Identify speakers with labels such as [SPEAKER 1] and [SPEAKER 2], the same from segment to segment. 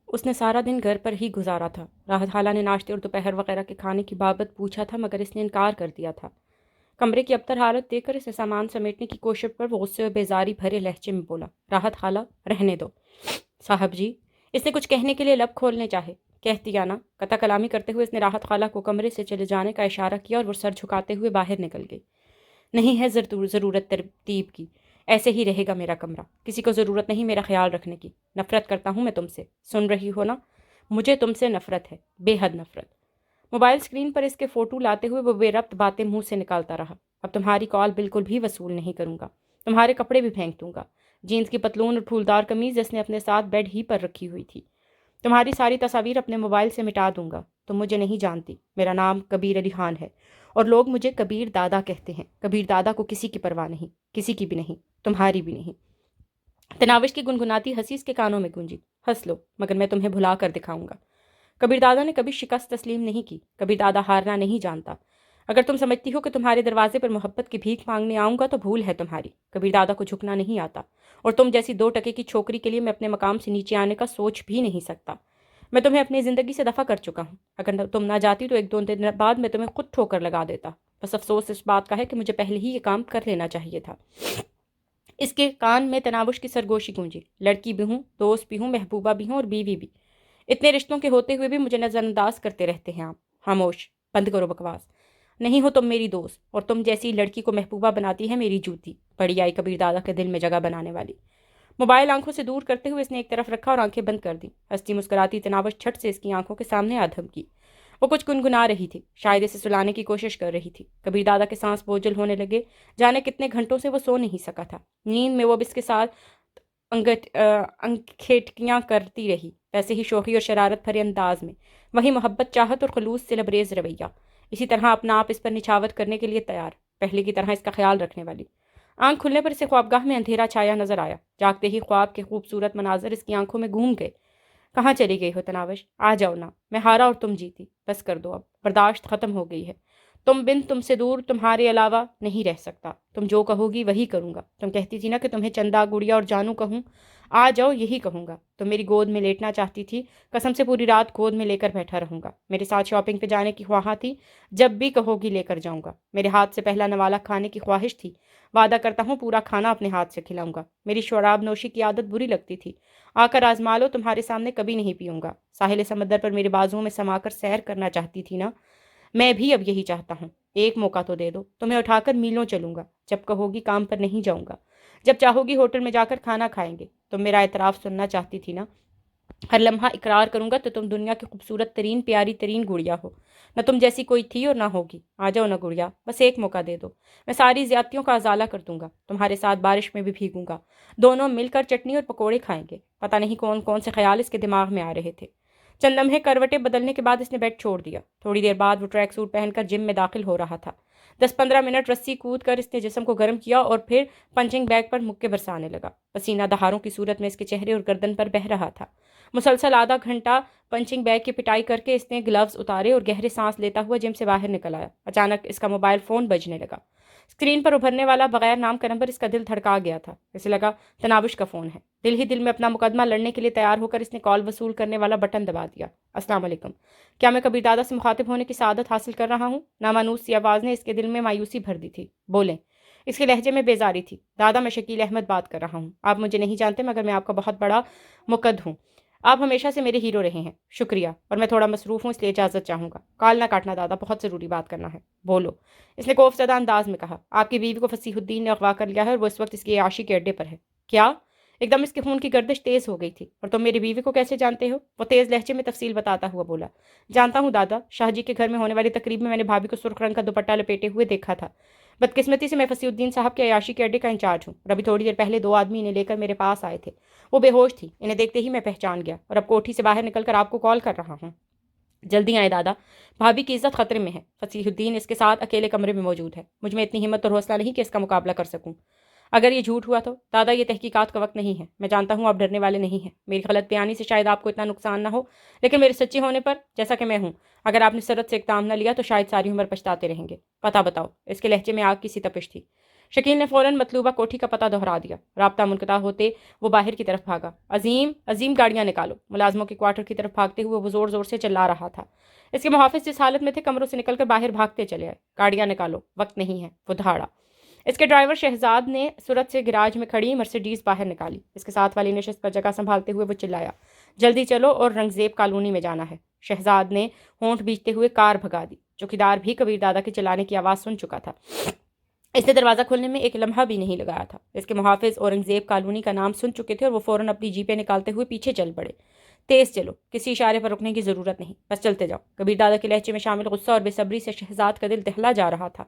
[SPEAKER 1] اس نے سارا دن گھر پر ہی گزارا تھا۔ راحت خالہ نے ناشتے اور دوپہر وغیرہ کے کھانے کی بابت پوچھا تھا، مگر اس نے انکار کر دیا تھا۔ کمرے کی ابتر حالت دیکھ کر اسے سامان سمیٹنے کی کوشش پر وہ غصے اور بیزاری بھرے لہجے میں بولا، راحت خالہ رہنے دو۔ صاحب جی، اس نے کچھ کہنے کے لیے لب کھولنے چاہے، کہتی یا نا، قطع کلامی کرتے ہوئے اس نے راحت خالہ کو کمرے سے چلے جانے کا اشارہ کیا اور وہ سر جھکاتے ہوئے باہر نکل گئی۔ نہیں ہے ضرورت ترتیب کی، ایسے ہی رہے گا میرا کمرہ، کسی کو ضرورت نہیں میرا خیال رکھنے کی۔ نفرت کرتا ہوں میں تم سے، سن رہی ہو نا؟ مجھے تم سے نفرت ہے، بے حد نفرت۔ موبائل اسکرین پر اس کے فوٹو لاتے ہوئے وہ بے ربط باتیں منہ سے نکالتا رہا۔ اب تمہاری کال بالکل بھی وصول نہیں کروں گا، تمہارے کپڑے بھی پھینک دوں گا۔ جینس کی پتلون اور پھولدار قمیض اس نے اپنے ساتھ بیڈ ہی پر رکھی ہوئی تھی۔ تمہاری ساری تصاویر اپنے موبائل سے مٹا دوں گا۔ تم مجھے نہیں جانتی، میرا نام کبیر علی خان ہے اور لوگ مجھے کبیر دادا کہتے ہیں۔ کبیر دادا کو کسی کی پرواہ نہیں، کسی کی بھی نہیں، تمہاری بھی نہیں۔ تناوش کی گنگناتی ہنسی اس کے کانوں میں گونجی۔ ہنس لو، مگر میں تمہیں بھلا کر دکھاؤں گا۔ کبیر دادا نے کبھی شکست تسلیم نہیں کی۔ کبیر دادا ہارنا نہیں جانتا۔ اگر تم سمجھتی ہو کہ تمہارے دروازے پر محبت کی بھیک مانگنے آؤں گا تو بھول ہے تمہاری۔ کبیر دادا کو جھکنا نہیں آتا، اور تم جیسی 2 ٹکے کی چھوکری کے لیے میں اپنے مقام سے نیچے آنے کا سوچ بھی نہیں سکتا۔ میں تمہیں اپنی زندگی سے دفع کر چکا ہوں۔ اگر تم نہ جاتی تو 1-2 دن بعد میں تمہیں خود ٹھوکر لگا دیتا۔ بس افسوس اس بات کا ہے کہ مجھے پہلے ہی یہ کام کر لینا چاہیے تھا۔ اس کے کان میں تناوش کی سرگوشی گونجی۔ لڑکی بھی ہوں، دوست بھی ہوں، محبوبہ بھی ہوں اور بیوی بھی۔ اتنے رشتوں کے ہوتے ہوئے بھی مجھے نظر انداز کرتے رہتے ہیں آپ۔ خاموش، بند کرو بکواس۔ نہیں ہو تم میری دوست، اور تم جیسی لڑکی کو محبوبہ بناتی ہے میری جوتی۔ بڑی آئی کبیر دادا کے دل میں جگہ بنانے والی۔ موبائل آنکھوں سے دور کرتے ہوئے اس نے ایک طرف رکھا اور آنکھیں بند کر دیں۔ ہستی مسکراتی تناوش چھٹ سے اس کی آنکھوں کے سامنے آدھم کی۔ وہ کچھ گنگنا رہی تھی، شاید اسے سلانے کی کوشش کر رہی تھی۔ کبیر دادا کے سانس بوجھل ہونے لگے۔ جانے کتنے گھنٹوں سے وہ سو نہیں سکا تھا۔ نیند میں وہ اس کے ساتھ انگھیٹکیاں کرتی رہی، ویسے ہی شوخی اور شرارت بھرے انداز میں، وہی محبت، چاہت اور خلوص سے لبریز رویہ، اسی طرح اپنا آپ اس پر نچھاور کرنے کے لیے تیار، پہلے کی طرح اس کا خیال رکھنے والی۔ آنکھ کھلنے پر اسے خوابگاہ میں اندھیرا چھایا نظر آیا۔ جاگتے ہی خواب کے خوبصورت مناظر اس کی آنکھوں میں گھوم گئے۔ کہاں چلی گئی ہو تناوش؟ آ جاؤ نا، میں ہارا اور تم جیتی، بس کر دو اب، برداشت ختم ہو گئی ہے۔ تم سے دور تمہارے علاوہ نہیں رہ سکتا۔ تم جو کہو گی وہی کروں گا۔ تم کہتی تھی نا کہ تمہیں چندا، گڑیا اور جانو کہوں، آ جاؤ یہی کہوں گا۔ تم میری گود میں لیٹنا چاہتی تھی، قسم سے پوری رات گود میں لے کر بیٹھا رہوں گا۔ میرے ساتھ شاپنگ پہ جانے کی خواہاں تھی، جب بھی کہو گی لے کر جاؤں گا۔ میرے ہاتھ سے پہلا نوالا کھانے کی خواہش تھی، وعدہ کرتا ہوں پورا کھانا اپنے ہاتھ سے کھلاؤں گا۔ میری شراب نوشی کی عادت بری لگتی تھی، آ کر آزما لو، تمہارے سامنے کبھی نہیں پیوں گا۔ ساحل سمندر پر میرے بازوؤں میں سما کر سیر کرنا چاہتی تھی نا، میں بھی اب یہی چاہتا ہوں۔ ایک موقع تو دے دو، تمہیں اٹھا کر میلوں چلوں گا۔ جب کہو گی کام پر نہیں جاؤں گا، جب چاہو گی ہوٹل میں جا کر کھانا کھائیں گے۔ تم میرا اعتراف سننا چاہتی تھی نا، ہر لمحہ اقرار کروں گا تو تم دنیا کی خوبصورت ترین، پیاری ترین گڑیا ہو، نہ تم جیسی کوئی تھی اور نہ ہوگی۔ آ جاؤ نا گڑیا، بس ایک موقع دے دو، میں ساری زیادتیوں کا ازالہ کر دوں گا، تمہارے ساتھ بارش میں بھی بھیگوں گا، دونوں مل کر چٹنی اور پکوڑے کھائیں گے۔ پتہ نہیں کون کون سے خیال اس کے دماغ میں آ رہے تھے۔ چند لمحے کروٹیں بدلنے کے بعد اس نے بیڈ چھوڑ دیا۔ تھوڑی دیر بعد وہ ٹریک سوٹ پہن کر جم میں داخل ہو رہا تھا۔ 10-15 منٹ رسی کود کر اس نے جسم کو گرم کیا اور پھر پنچنگ بیگ پر مکے برسانے لگا۔ پسینہ دہاروں کی صورت میں اس کے چہرے اور گردن پر بہہ رہا تھا۔ مسلسل آدھا گھنٹہ پنچنگ بیگ کی پٹائی کر کے اس نے گلوز اتارے اور گہرے سانس لیتا ہوا جم سے باہر نکل آیا۔ اچانک اس کا موبائل فون بجنے لگا۔ اسکرین پر ابھرنے والا بغیر نام کا نمبر اس کا دل دھڑکا گیا تھا۔ اسے لگا تناوش کا فون ہے۔ دل ہی دل میں اپنا مقدمہ لڑنے کے لیے تیار ہو کر اس نے کال وصول کرنے والا بٹن دبا دیا۔ السلام علیکم، کیا میں کبیر دادا سے مخاطب ہونے کی سعادت حاصل کر رہا ہوں؟ نامانوس سی آواز نے اس کے دل میں مایوسی بھر دی تھی۔ بولیں۔ اس کے لہجے میں بیزاری تھی۔ دادا، میں شکیل احمد بات کر رہا ہوں۔ آپ مجھے نہیں جانتے مگر میں آپ کا بہت بڑا مقد ہوں۔ آپ ہمیشہ سے میرے ہیرو رہے ہیں۔ شکریہ، اور میں تھوڑا مصروف ہوں اس لیے اجازت چاہوں گا۔ کال نہ کاٹنا دادا، بہت ضروری بات کرنا ہے۔ بولو، اس نے خوف زدہ انداز میں کہا۔ آپ کی بیوی کو فصیح الدین نے اغوا کر لیا ہے اور وہ اس وقت اس کی عیاشی کے اڈے پر ہے۔ کیا؟ ایک دم اس کے خون کی گردش تیز ہو گئی تھی۔ اور تم میری بیوی کو کیسے جانتے ہو؟ وہ تیز لہجے میں تفصیل بتاتا ہوا بولا۔ جانتا ہوں دادا، شاہ جی کے گھر میں ہونے والی تقریب میں نے بھابھی کو سرخ رنگ کا دوپٹہ لپیٹے ہوئے دیکھا تھا۔ بدقسمتی سے میں فصیح الدین صاحب کے عیاشی کے اڈے کا انچارج ہوں، اور ابھی تھوڑی دیر پہلے 2 آدمی انہیں لے کر میرے پاس آئے تھے۔ وہ بے ہوش تھی، انہیں دیکھتے ہی میں پہچان گیا اور اب کوٹھی سے باہر نکل کر آپ کو کال کر رہا ہوں۔ جلدی آئیں دادا، بھابھی کی عزت خطرے میں ہے۔ فصیح الدین اس کے ساتھ اکیلے کمرے میں موجود ہے۔ مجھ میں اتنی ہمت اور حوصلہ نہیں کہ اس کا مقابلہ کر سکوں۔ اگر یہ جھوٹ ہوا تو دادا، یہ تحقیقات کا وقت نہیں ہے۔ میں جانتا ہوں آپ ڈرنے والے نہیں ہیں، میری غلط بیانی سے شاید آپ کو اتنا نقصان نہ ہو، لیکن میرے سچے ہونے پر، جیسا کہ میں ہوں، اگر آپ نے سرت سے اقدام نہ لیا تو شاید ساری عمر پچھتاتے رہیں گے۔ پتہ بتاؤ۔ اس کے لہجے میں آگ کی سی تپش تھی۔ شکیل نے فوراً مطلوبہ کوٹھی کا پتہ دہرا دیا۔ رابطہ منقطع ہوتے وہ باہر کی طرف بھاگا۔ عظیم گاڑیاں نکالو۔ ملازموں کے کوارٹر کی طرف بھاگتے ہوئے وہ زور زور سے چلا رہا تھا۔ اس کے محافظ جس حالت میں تھے کمروں سے نکل کر باہر بھاگتے چلے آئے۔ گاڑیاں نکالو، وقت نہیں ہے، وہ دھاڑا۔ اس کے ڈرائیور شہزاد نے سرعت سے گراج میں کھڑی مرسیڈیز باہر نکالی۔ اس کے ساتھ والی نشست پر جگہ سنبھالتے ہوئے وہ چلایا، جلدی چلو اور رنگزیب کالونی میں جانا ہے۔ شہزاد نے ہونٹ بیچتے ہوئے کار بھگا دی۔ چوکیدار بھی کبیر دادا کے چلانے کی آواز سن چکا تھا۔ اس نے دروازہ کھولنے میں ایک لمحہ بھی نہیں لگایا تھا۔ اس کے محافظ اورنگزیب کالونی کا نام سن چکے تھے اور وہ فوراً اپنی جیپیں نکالتے ہوئے پیچھے چل پڑے۔ تیز چلو، کسی اشارے پر رکنے کی ضرورت نہیں، بس چلتے جاؤ۔ کبیر دادا کے لہجے میں شامل غصہ اور بے صبری سے شہزاد کا دل دہلا جا رہا تھا۔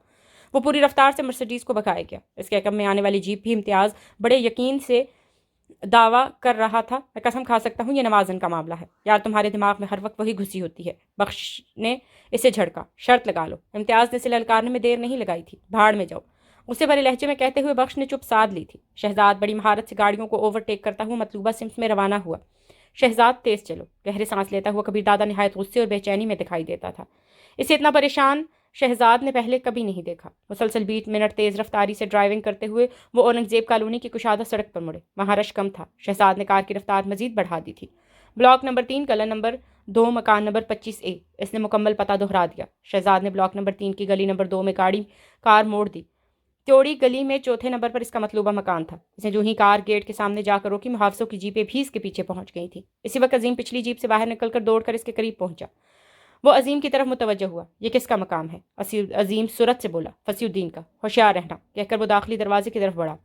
[SPEAKER 1] وہ پوری رفتار سے مرسیڈیز کو بھگائے گیا۔ اس کے عقب میں آنے والی جیپ بھی امتیاز بڑے یقین سے دعویٰ کر رہا تھا، میں قسم کھا سکتا ہوں یہ نوازن کا معاملہ ہے۔ یار تمہارے دماغ میں ہر وقت وہی گھسی ہوتی ہے۔ بخش نے اسے جھڑکا۔ شرط لگا لو۔ امتیاز نے اسے للکارنے میں دیر نہیں لگائی تھی۔ بھاڑ میں جاؤ، اسے بڑے لہجے میں کہتے ہوئے بخش نے چپ سادھ لی تھی۔ شہزاد بڑی مہارت سے گاڑیوں کو اوورٹیک کرتا ہوا مطلوبہ سمت میں روانہ ہوا۔ شہزاد تیز چلو، گہرے سانس لیتا ہوا کبیر دادا نہایت غصے اور بے چینی میں دکھائی دیتا تھا۔ اسے اتنا پریشان شہزاد نے پہلے کبھی نہیں دیکھا۔ مسلسل 20 منٹ تیز رفتاری سے ڈرائیونگ کرتے ہوئے وہ اورنگزیب کالونی کی کشادہ سڑک پر مڑے۔ وہاں رش کم تھا۔ شہزاد نے کار کی رفتار مزید بڑھا دی تھی۔ بلاک نمبر 3، گلی نمبر 2، مکان نمبر 25A۔ اس نے مکمل پتہ دہرا دیا۔ شہزاد نے بلاک نمبر 3 کی گلی نمبر 2 میں کار موڑ دی۔ تیوڑی گلی میں چوتھے نمبر پر اس کا مطلوبہ مکان تھا۔ اس نے جو ہی کار گیٹ کے سامنے جا کر روکی، محافظوں کی جیپیں بھی اس کے پیچھے پہنچ گئی تھیں۔ اسی وقت عظیم پچھلی جیپ سے باہر نکل کر دوڑ کر اس کے قریب پہنچا۔ وہ عظیم کی طرف متوجہ ہوا۔ یہ کس کا مقام ہے؟ عظیم سرعت سے بولا۔ فصیح الدین کا۔ ہوشیار رہنا، کہہ کر وہ داخلی دروازے کی طرف بڑھا۔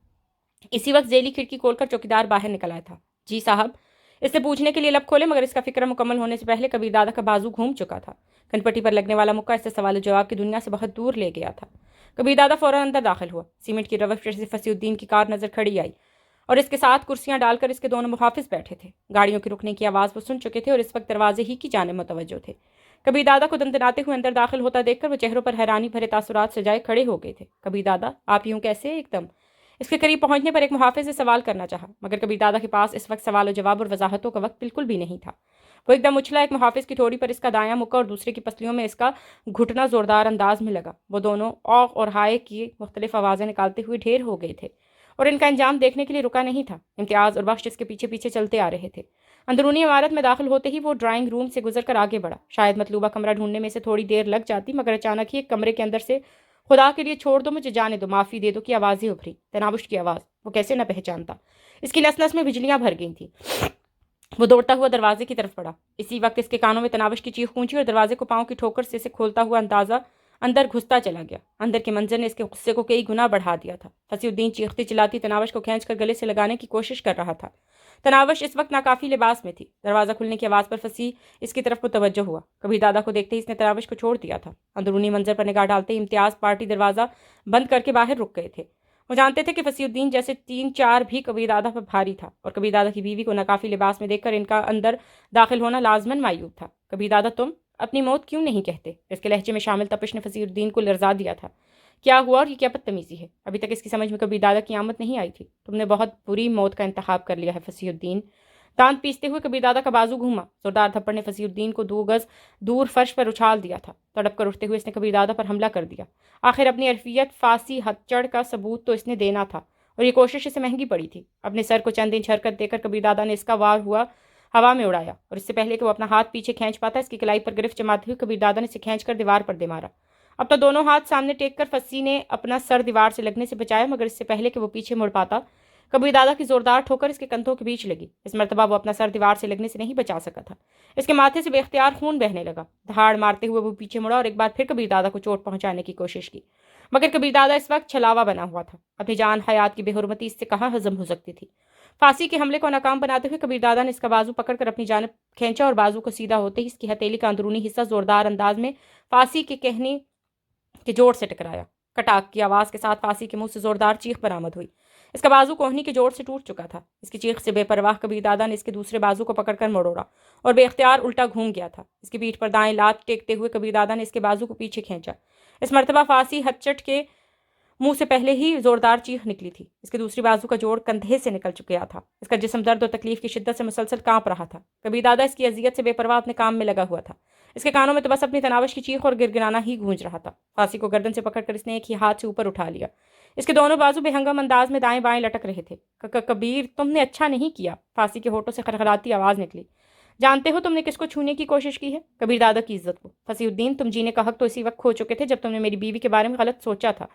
[SPEAKER 1] اسی وقت ذیلی کھڑکی کھول کر چوکیدار باہر نکل آیا تھا۔ جی صاحب، اس نے پوچھنے کے لیے لب کھولے، مگر اس کا فکر مکمل ہونے سے پہلے کبیر دادا کا بازو گھوم چکا تھا۔ کنپٹی پر لگنے والا مکہ اس سے سوال و جواب کی دنیا سے بہت دور لے گیا تھا۔ کبیر دادا فوراً اندر داخل ہوا۔ سیمنٹ کی روش سے فصیح الدین کی کار نظر کھڑی آئی اور اس کے ساتھ کرسیاں ڈال کر اس کے دونوں محافظ بیٹھے تھے۔ گاڑیوں کے رکنے کی آواز وہ سن چکے تھے اور اس وقت دروازے ہی کی جانب متوجہ تھے۔ کبیر دادا کو دندناتے ہوئے اندر داخل ہوتا دیکھ کر وہ چہروں پر حیرانی بھرے تاثرات سجائے کھڑے ہو گئے تھے۔ کبیر دادا، آپ یوں کیسے ایک دم؟ اس کے قریب پہنچنے پر ایک محافظ سے سوال کرنا چاہا، مگر کبیر دادا کے پاس اس وقت سوال و جواب اور وضاحتوں کا وقت بالکل بھی نہیں تھا۔ وہ ایک دم اچھلا، ایک محافظ کی ٹھوڑی پر اس کا دایاں مکہ اور دوسرے کی پسلیوں میں اس کا گھٹنا زوردار انداز میں لگا۔ وہ دونوں اوق اور ہائے کی مختلف آوازیں نکالتے ہوئے ڈھیر ہو گئے تھے اور ان کا انجام دیکھنے کے لیے رکا نہیں تھا۔ امتیاز اور بخش اس کے پیچھے پیچھے چلتے آ رہے تھے۔ اندرونی عمارت میں داخل ہوتے ہی وہ ڈرائنگ روم سے گزر کر آگے بڑھا۔ شاید مطلوبہ کمرہ ڈھونڈنے میں سے تھوڑی دیر لگ جاتی، مگر اچانک ہی ایک کمرے کے اندر سے خدا کے لیے چھوڑ دو، مجھے جانے دو، معافی دے دو کی آوازیں ابھری۔ تنابش کی آواز، وہ کیسے نہ پہچانتا؟ اس کی نس نس میں بجلیاں بھر گئی تھیں۔ وہ دوڑتا ہوا دروازے کی طرف بڑھا۔ اسی وقت اس کے کانوں میں تنابش کی چیخ گونجی اور دروازے کو پاؤں کی ٹھوکر سے اسے کھولتا ہوا اندازہ اندر گھستا چلا گیا۔ اندر کے منظر نے اس کے غصے کو کئی گنا بڑھا دیا تھا۔ فصیح الدین چیختی چلاتی تنابش کو کھینچ کر گلے سے لگانے کی کوشش کر رہا تھا۔ تنابش اس وقت ناکافی لباس میں تھی۔ دروازہ کھلنے کی آواز پر فصیح اس کی طرف متوجہ ہوا۔ کبیر دادا کو دیکھتے ہی اس نے تنابش کو چھوڑ دیا تھا۔ اندرونی منظر پر نگاہ ڈالتے ہی امتیاز پارٹی دروازہ بند کر کے باہر رک گئے تھے۔ وہ جانتے تھے کہ فصیح الدین جیسے 3-4 بھی کبیر دادا پر بھاری تھا اور کبیر دادا کی بیوی کو ناکافی لباس میں دیکھ کر ان کا اندر داخل ہونا لازماً معیوب تھا۔ کبیر دادا، تم اپنی موت کیوں نہیں کہتے؟ اس کے لہجے میں شامل تپش نے فصیح الدین کو لرزا دیا تھا۔ کیا ہوا اور یہ کیا بدتمیزی ہے؟ ابھی تک اس کی سمجھ میں کبیر دادا کی آمد نہیں آئی تھی۔ تم نے بہت بری موت کا انتخاب کر لیا ہے فصیح الدین۔ دانت پیستے ہوئے کبیر دادا کا بازو گھوما۔ زوردار تھپڑ نے فصیح الدین کو 2 گز دور فرش پر اچھال دیا تھا۔ تڑپ کر اٹھتے ہوئے اس نے کبیر دادا پر حملہ کر دیا۔ آخر اپنی عرفیت فاسی ہتھچڑ کا ثبوت تو اس نے دینا تھا اور یہ کوشش اسے مہنگی پڑی تھی۔ اپنے سر کو چند انچ حرکت دے کر کبیر دادا نے اس کا وار ہوا ہوا میں اڑایا اور اس سے پہلے کہ وہ اپنا ہاتھ پیچھے کھینچ پاتا اس کی کلائی پر گرفت جماتے ہوئے کبیر دادا نے اسے کھینچ کر دیوار پر دے مارا۔ اب تو دونوں ہاتھ سامنے ٹیک کر فصیح نے اپنا سر دیوار سے لگنے سے بچایا، مگر اس سے پہلے کہ وہ پیچھے مڑ پاتا کبیر دادا کی زوردار ٹھوکر اس کے کندھوں کے بیچ لگی۔ اس مرتبہ وہ اپنا سر دیوار سے لگنے سے نہیں بچا سکا تھا۔ اس کے ماتھے سے بے اختیار خون بہنے لگا۔ دھاڑ مارتے ہوئے وہ پیچھے مڑا اور ایک بار پھر کبیر دادا کو چوٹ پہنچانے کی کوشش کی، مگر کبیر دادا اس وقت چھلاوا بنا ہوا تھا۔ اپنی جان حیات کی بے حرمتی اس سے کہاں ہضم ہو سکتی تھی۔ پھانسی کے حملے کو ناکام بناتے ہوئے کبیر دادا نے اس کا بازو پکڑ کر اپنی جانب کھینچا اور بازو کو سیدھا ہوتے ہی اس کی ہتھیلی کا اندرونی حصہ زوردار انداز میں پھانسی کے کہنی کے جوڑ سے ٹکرایا۔ کٹاک کی آواز کے ساتھ پھانسی کے منہ سے زوردار چیخ برآمد ہوئی۔ اس کا بازو کوہنی کے جوڑ سے ٹوٹ چکا تھا۔ اس کی چیخ سے بے پرواہ کبیر دادا نے اس کے دوسرے بازو کو پکڑ کر مڑوڑا اور بے اختیار الٹا گھوم گیا تھا۔ اس کی پیٹھ پر دائیں لات ٹیکتے ہوئے کبیر دادا نے اس کے بازو کو پیچھے کھینچا۔ اس مرتبہ پھانسی ہتھچٹ کے منہ سے پہلے ہی زوردار چیخ نکلی تھی۔ اس کے دوسری بازو کا جوڑ کندھے سے نکل چکا تھا۔ اس کا جسم درد اور تکلیف کی شدت سے مسلسل کانپ رہا تھا۔ کبیر دادا اس کی اذیت سے بے پرواہ اپنے کام میں لگا ہوا تھا۔ اس کے کانوں میں تو بس اپنی تناوش کی چیخ اور گرگرانا ہی گونج رہا تھا۔ پھانسی کو گردن سے پکڑ کر اس نے ایک ہی ہاتھ سے اوپر اٹھا لیا۔ اس کے دونوں بازو بے ہنگم انداز میں دائیں بائیں لٹک رہے تھے۔ کبیر، تم نے اچھا نہیں کیا، فاسی کے ہونٹوں سے خرخراتی آواز نکلی۔ جانتے ہو تم نے کس کو چھونے کی کوشش کی ہے؟ کبیر دادا کی عزت کو۔ فصیح الدین، تم جینے کا حق تو اسی وقت کھو چکے تھے جب تم نے میری بیوی کے بارے میں غلط سوچا تھا،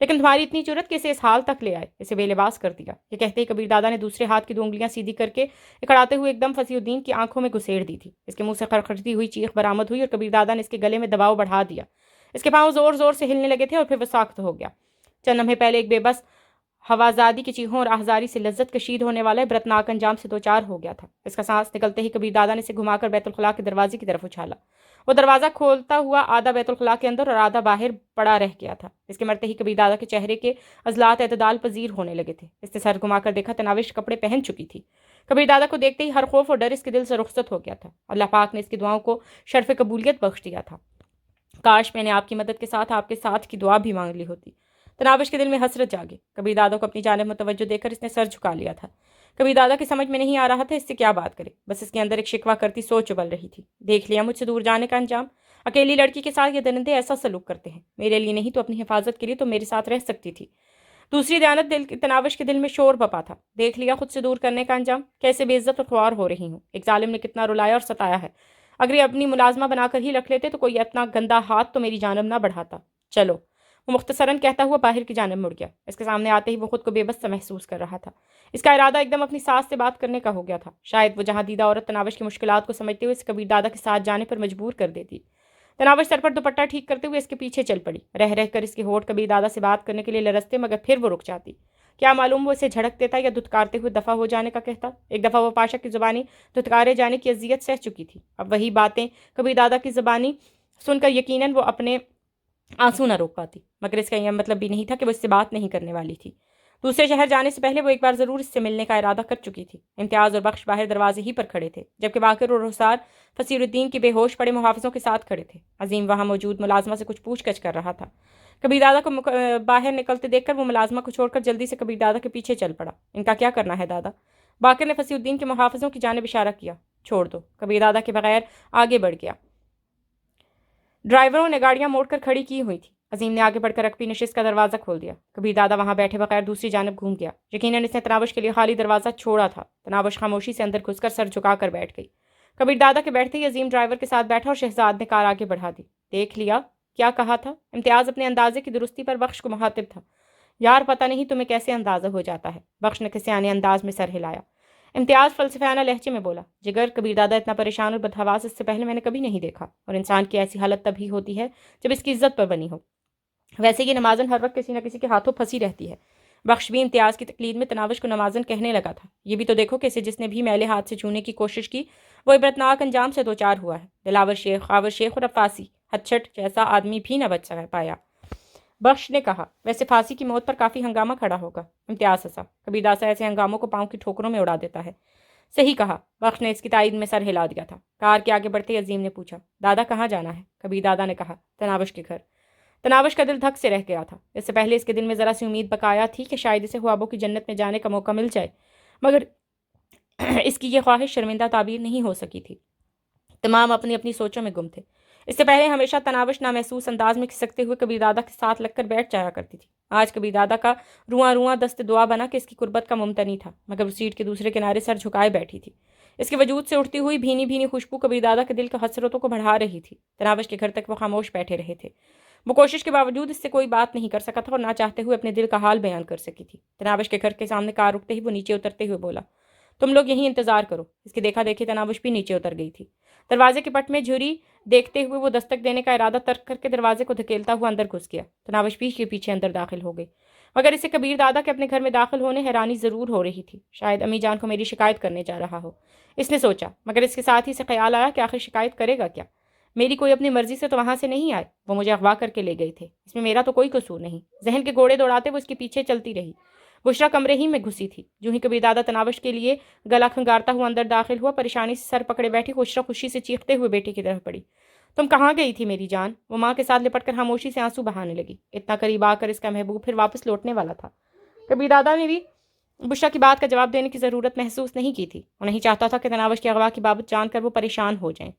[SPEAKER 1] لیکن تمہاری اتنی جرت کہ اسے اس حال تک لے آئے، اسے بے لباس کر دیا۔ یہ کہتے ہی کبیر دادا نے دوسرے ہاتھ کی 2 انگلیاں سیدھی کر کے اکڑاتے ہوئے ایک دم فصیح الدین کی آنکھوں میں گھسیڑ دی تھی۔ اس کے منہ سے خرخرتی ہوئی چیخ برآمد ہوئی اور کبیر دادا نے اس کے گلے میں دباؤ بڑھا دیا۔ اس کے پاؤں زور زور سے ہلنے لگے تھے اور پھر وہ ساخت ہو گیا۔ چند لمحے پہلے ایک بے بس ہوازادی کی چیخوں اور آہذاری سے لذت کشید ہونے والا عبرتناک انجام سے دوچار ہو گیا تھا۔ اس کا سانس نکلتے ہی کبیر دادا نے اسے گھما کر بیت الخلاء کے دروازے کی طرف اچھالا۔ وہ دروازہ کھولتا ہوا آدھا بیت الخلاء کے اندر اور آدھا باہر پڑا رہ گیا تھا۔ اس کے مرتے ہی کبیر دادا کے چہرے کے عضلات اعتدال پذیر ہونے لگے تھے۔ اس نے سر گھما کر دیکھا، تناوش کپڑے پہن چکی تھی۔ کبیر دادا کو دیکھتے ہی ہر خوف اور ڈر اس کے دل سے رخصت ہو گیا تھا۔ اللہ پاک نے اس کی دعاؤں کو شرف قبولیت بخش دیا تھا۔ کاش میں نے آپ کی مدد کے ساتھ آپ کے ساتھ کی دعا بھی مانگ لی ہوتی۔ تناوش کے دل میں حسرت جاگی۔ کبیر دادا کو اپنی جانب متوجہ دیکھ کر اس نے سر جھکا لیا تھا۔ کبیر دادا کی سمجھ میں نہیں آ رہا تھا اس سے کیا بات کرے، بس اس کے اندر ایک شکوہ کرتی سوچ ابل رہی تھی۔ دیکھ لیا مجھ سے دور جانے کا انجام؟ اکیلی لڑکی کے ساتھ یہ درندے ایسا سلوک کرتے ہیں۔ میرے لیے نہیں تو اپنی حفاظت کے لیے تو میرے ساتھ رہ سکتی تھی۔ دوسری دیانت تناوش کے دل میں شور بپا تھا۔ دیکھ لیا خود سے دور کرنے کا انجام؟ کیسے بے عزت اور خوار ہو رہی ہوں۔ ایک ظالم نے کتنا رلایا اور ستایا ہے۔ اگر یہ اپنی ملازمہ بنا کر ہی رکھ لیتے تو کوئی اتنا گندا ہاتھ تو میری جانب نہ بڑھاتا۔ چلو، وہ مختصراً کہتا ہوا باہر کی جانب مڑ گیا۔ اس کے سامنے آتے ہی وہ خود کو بے بس سا محسوس کر رہا تھا۔ اس کا ارادہ ایک دم اپنی ساس سے بات کرنے کا ہو گیا تھا۔ شاید وہ جہاں دیدہ عورت تناوش کی مشکلات کو سمجھتے ہوئے اس کبیر دادا کے ساتھ جانے پر مجبور کر دیتی۔ تناوش سر پر دوپٹہ ٹھیک کرتے ہوئے اس کے پیچھے چل پڑی۔ رہ رہ کر اس کے ہونٹ کبیر دادا سے بات کرنے کے لیے لرزتے، مگر پھر وہ رک جاتی۔ کیا معلوم وہ اسے جھڑک دیتا یا دھتکارتے ہوئے دفع ہو جانے کا کہتا۔ ایک دفعہ وہ پاشا کی زبانی دھتکارے جانے کی اذیت سہ چکی تھی۔ اب وہی باتیں کبیر دادا کی زبانی سن کر یقیناً وہ اپنے آنسو نہ روک پاتی، مگر اس کا یہ مطلب بھی نہیں تھا کہ وہ اس سے بات نہیں کرنے والی تھی۔ دوسرے شہر جانے سے پہلے وہ ایک بار ضرور اس سے ملنے کا ارادہ کر چکی تھی۔ امتیاز اور بخش باہر دروازے ہی پر کھڑے تھے، جبکہ باقر اور رخسار فصیح الدین کے بے ہوش پڑے محافظوں کے ساتھ کھڑے تھے۔ عظیم وہاں موجود ملازمہ سے کچھ پوچھ گچھ کر رہا تھا۔ کبیر دادا کو باہر نکلتے دیکھ کر وہ ملازمہ کو چھوڑ کر جلدی سے کبیر دادا کے پیچھے چل پڑا۔ ان کا کیا کرنا ہے دادا؟ باقر نے فصیح الدین کے محافظوں کی جانب اشارہ کیا۔ چھوڑ دو۔ کبیر دادا کے بغیر آگے بڑھ گیا۔ ڈرائیوروں نے گاڑیاں موڑ کر کھڑی کی ہوئی تھی۔ عظیم نے آگے بڑھ کر رکبی نشست کا دروازہ کھول دیا۔ کبیر دادا وہاں بیٹھے بغیر دوسری جانب گھوم گیا۔ یقیناً اس نے تناوش کے لیے خالی دروازہ چھوڑا تھا۔ تناوش خاموشی سے اندر گھس کر سر جھکا کر بیٹھ گئی۔ کبیر دادا کے بیٹھتے ہی عظیم ڈرائیور کے ساتھ بیٹھا اور شہزاد نے کار آگے بڑھا دی۔ دیکھ لیا کیا کہا تھا؟ امتیاز اپنے اندازے کی درستی پر بخش کو مخاطب تھا۔ یار پتہ نہیں تمہیں کیسے اندازہ ہو جاتا ہے۔ بخش نے کسیانے انداز میں سر ہلایا۔ امتیاز فلسفیانہ لہجے میں بولا، جگر کبیر دادا اتنا پریشان اور بدحواس اس سے پہلے میں نے کبھی نہیں دیکھا، اور انسان کی ایسی حالت تب ہی ہوتی ہے جب اس کی عزت پر بنی ہو۔ ویسے یہ نمازن ہر وقت کسی نہ کسی کے ہاتھوں پھنسی رہتی ہے۔ بخش بھی امتیاز کی تقلید میں تناوش کو نمازن کہنے لگا تھا۔ یہ بھی تو دیکھو کہ اسے جس نے بھی میلے ہاتھ سے چھونے کی کوشش کی وہ عبرتناک انجام سے دوچار ہوا ہے۔ دلاور شیخ، خاور شیخ اور عباسی ہچھٹ جیسا آدمی بھی نہ بچ پایا۔ بخش نے کہا، ویسے پھانسی کی موت پر کافی ہنگامہ کھڑا ہوگا۔ امتیاز ہنسا۔ کبیر دادا ایسے ہنگاموں کو پاؤں کی ٹھوکروں میں اڑا دیتا ہے۔ صحیح کہا۔ بخش نے اس کی تائید میں سر ہلا دیا تھا۔ کار کے آگے بڑھتے عظیم نے پوچھا، دادا کہاں جانا ہے؟ کبیر دادا نے کہا، تناوش کے گھر۔ تناوش کا دل دھک سے رہ گیا تھا۔ اس سے پہلے اس کے دل میں ذرا سی امید بقایا تھی کہ شاید اسے خوابوں کی جنت میں جانے کا موقع مل جائے، مگر اس کی یہ خواہش شرمندہ تعبیر نہیں ہو سکی تھی۔ تمام اپنی اپنی سوچوں میں گم تھے۔ اس سے پہلے ہمیشہ تناوش نامحسوس انداز میں کھسکتے ہوئے کبیر دادا کے ساتھ لگ کر بیٹھ جایا کرتی تھی۔ آج کبیر دادا کا رواں رواں دست دعا بنا کہ اس کی قربت کا ممتنی تھا، مگر وہ سیٹ کے دوسرے کنارے سر جھکائے بیٹھی تھی۔ اس کے وجود سے اٹھتی ہوئی بھینی بھینی خوشبو کبیر دادا کے دل کے حسرتوں کو بڑھا رہی تھی۔ تناوش کے گھر تک وہ خاموش بیٹھے رہے تھے۔ وہ کوشش کے باوجود اس سے کوئی بات نہیں کر سکا تھا اور نہ چاہتے ہوئے اپنے دل کا حال بیان کر سکی تھی۔ تناوش کے گھر کے سامنے کار رکتے ہی وہ نیچے اترتے ہوئے بولا، تم لوگ یہیں انتظار کرو۔ اس کے دیکھا دیکھی تناوش بھی نیچے اتر گئی تھی۔ دروازے کے پٹ میں جھری دیکھتے ہوئے وہ دستک دینے کا ارادہ ترک کر کے دروازے کو دھکیلتا ہوا اندر گھس گیا۔ تناوش بھی کے پیچھے اندر داخل ہو گئی، مگر اسے کبیر دادا کے اپنے گھر میں داخل ہونے حیرانی ضرور ہو رہی تھی۔ شاید امی جان کو میری شکایت کرنے جا رہا ہو، اس نے سوچا، مگر اس کے ساتھ ہی سے خیال آیا کہ آخر شکایت کرے گا کیا؟ میری کوئی اپنی مرضی سے تو وہاں سے نہیں آئے، وہ مجھے اغوا کر کے لے گئے تھے، اس میں میرا تو کوئی قصور نہیں۔ ذہن کے گھوڑے دوڑاتے وہ اس کے پیچھے چلتی رہی۔ بشرا کمرے ہی میں گھسی تھی۔ جو ہی کبیر دادا تناوش کے لیے گلا کھنگارتا ہوا اندر داخل ہوا، پریشانی سے سر پکڑے بیٹھی بشرا خوشی سے چیختے ہوئے بیٹے کی طرف پڑی۔ تم کہاں گئی تھی میری جان؟ وہ ماں کے ساتھ لپٹ کر خاموشی سے آنسو بہانے لگی۔ اتنا قریب آ کر اس کا محبوب پھر واپس لوٹنے والا تھا۔ کبیر دادا نے بھی بشرا کی بات کا جواب دینے کی ضرورت محسوس نہیں کی تھی۔ وہ نہیں چاہتا تھا کہ تناوش کی اغوا کی بابت جان کر وہ پریشان ہو جائیں۔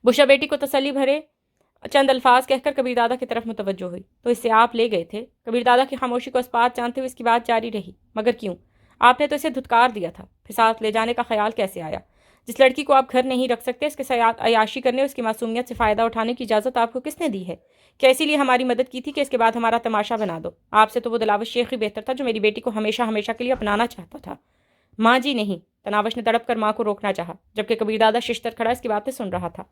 [SPEAKER 1] بشرا بیٹی کو تسلی بھرے چند الفاظ کہہ کر کبیر دادا کی طرف متوجہ ہوئی۔ تو اس سے آپ لے گئے تھے؟ کبیر دادا کی خاموشی کو اسپات جانتے ہوئے اس کی بات جاری رہی۔ مگر کیوں؟ آپ نے تو اسے دھتکار دیا تھا، پھر ساتھ لے جانے کا خیال کیسے آیا؟ جس لڑکی کو آپ گھر نہیں رکھ سکتے، اس کے ساتھ عیاشی کرنے، اس کی معصومیت سے فائدہ اٹھانے کی اجازت آپ کو کس نے دی ہے؟ کیا اسی لیے ہماری مدد کی تھی کہ اس کے بعد ہمارا تماشا بنا دو؟ آپ سے تو وہ دلاور شیخ ہی بہتر تھا جو میری بیٹی کو ہمیشہ ہمیشہ کے لیے اپنانا چاہتا تھا۔ ماں جی نہیں، تناوش نے تڑپ کر ماں کو روکنا چاہا، جبکہ کبیر دادا ششتر کھڑا اس کی باتیں سن رہا تھا۔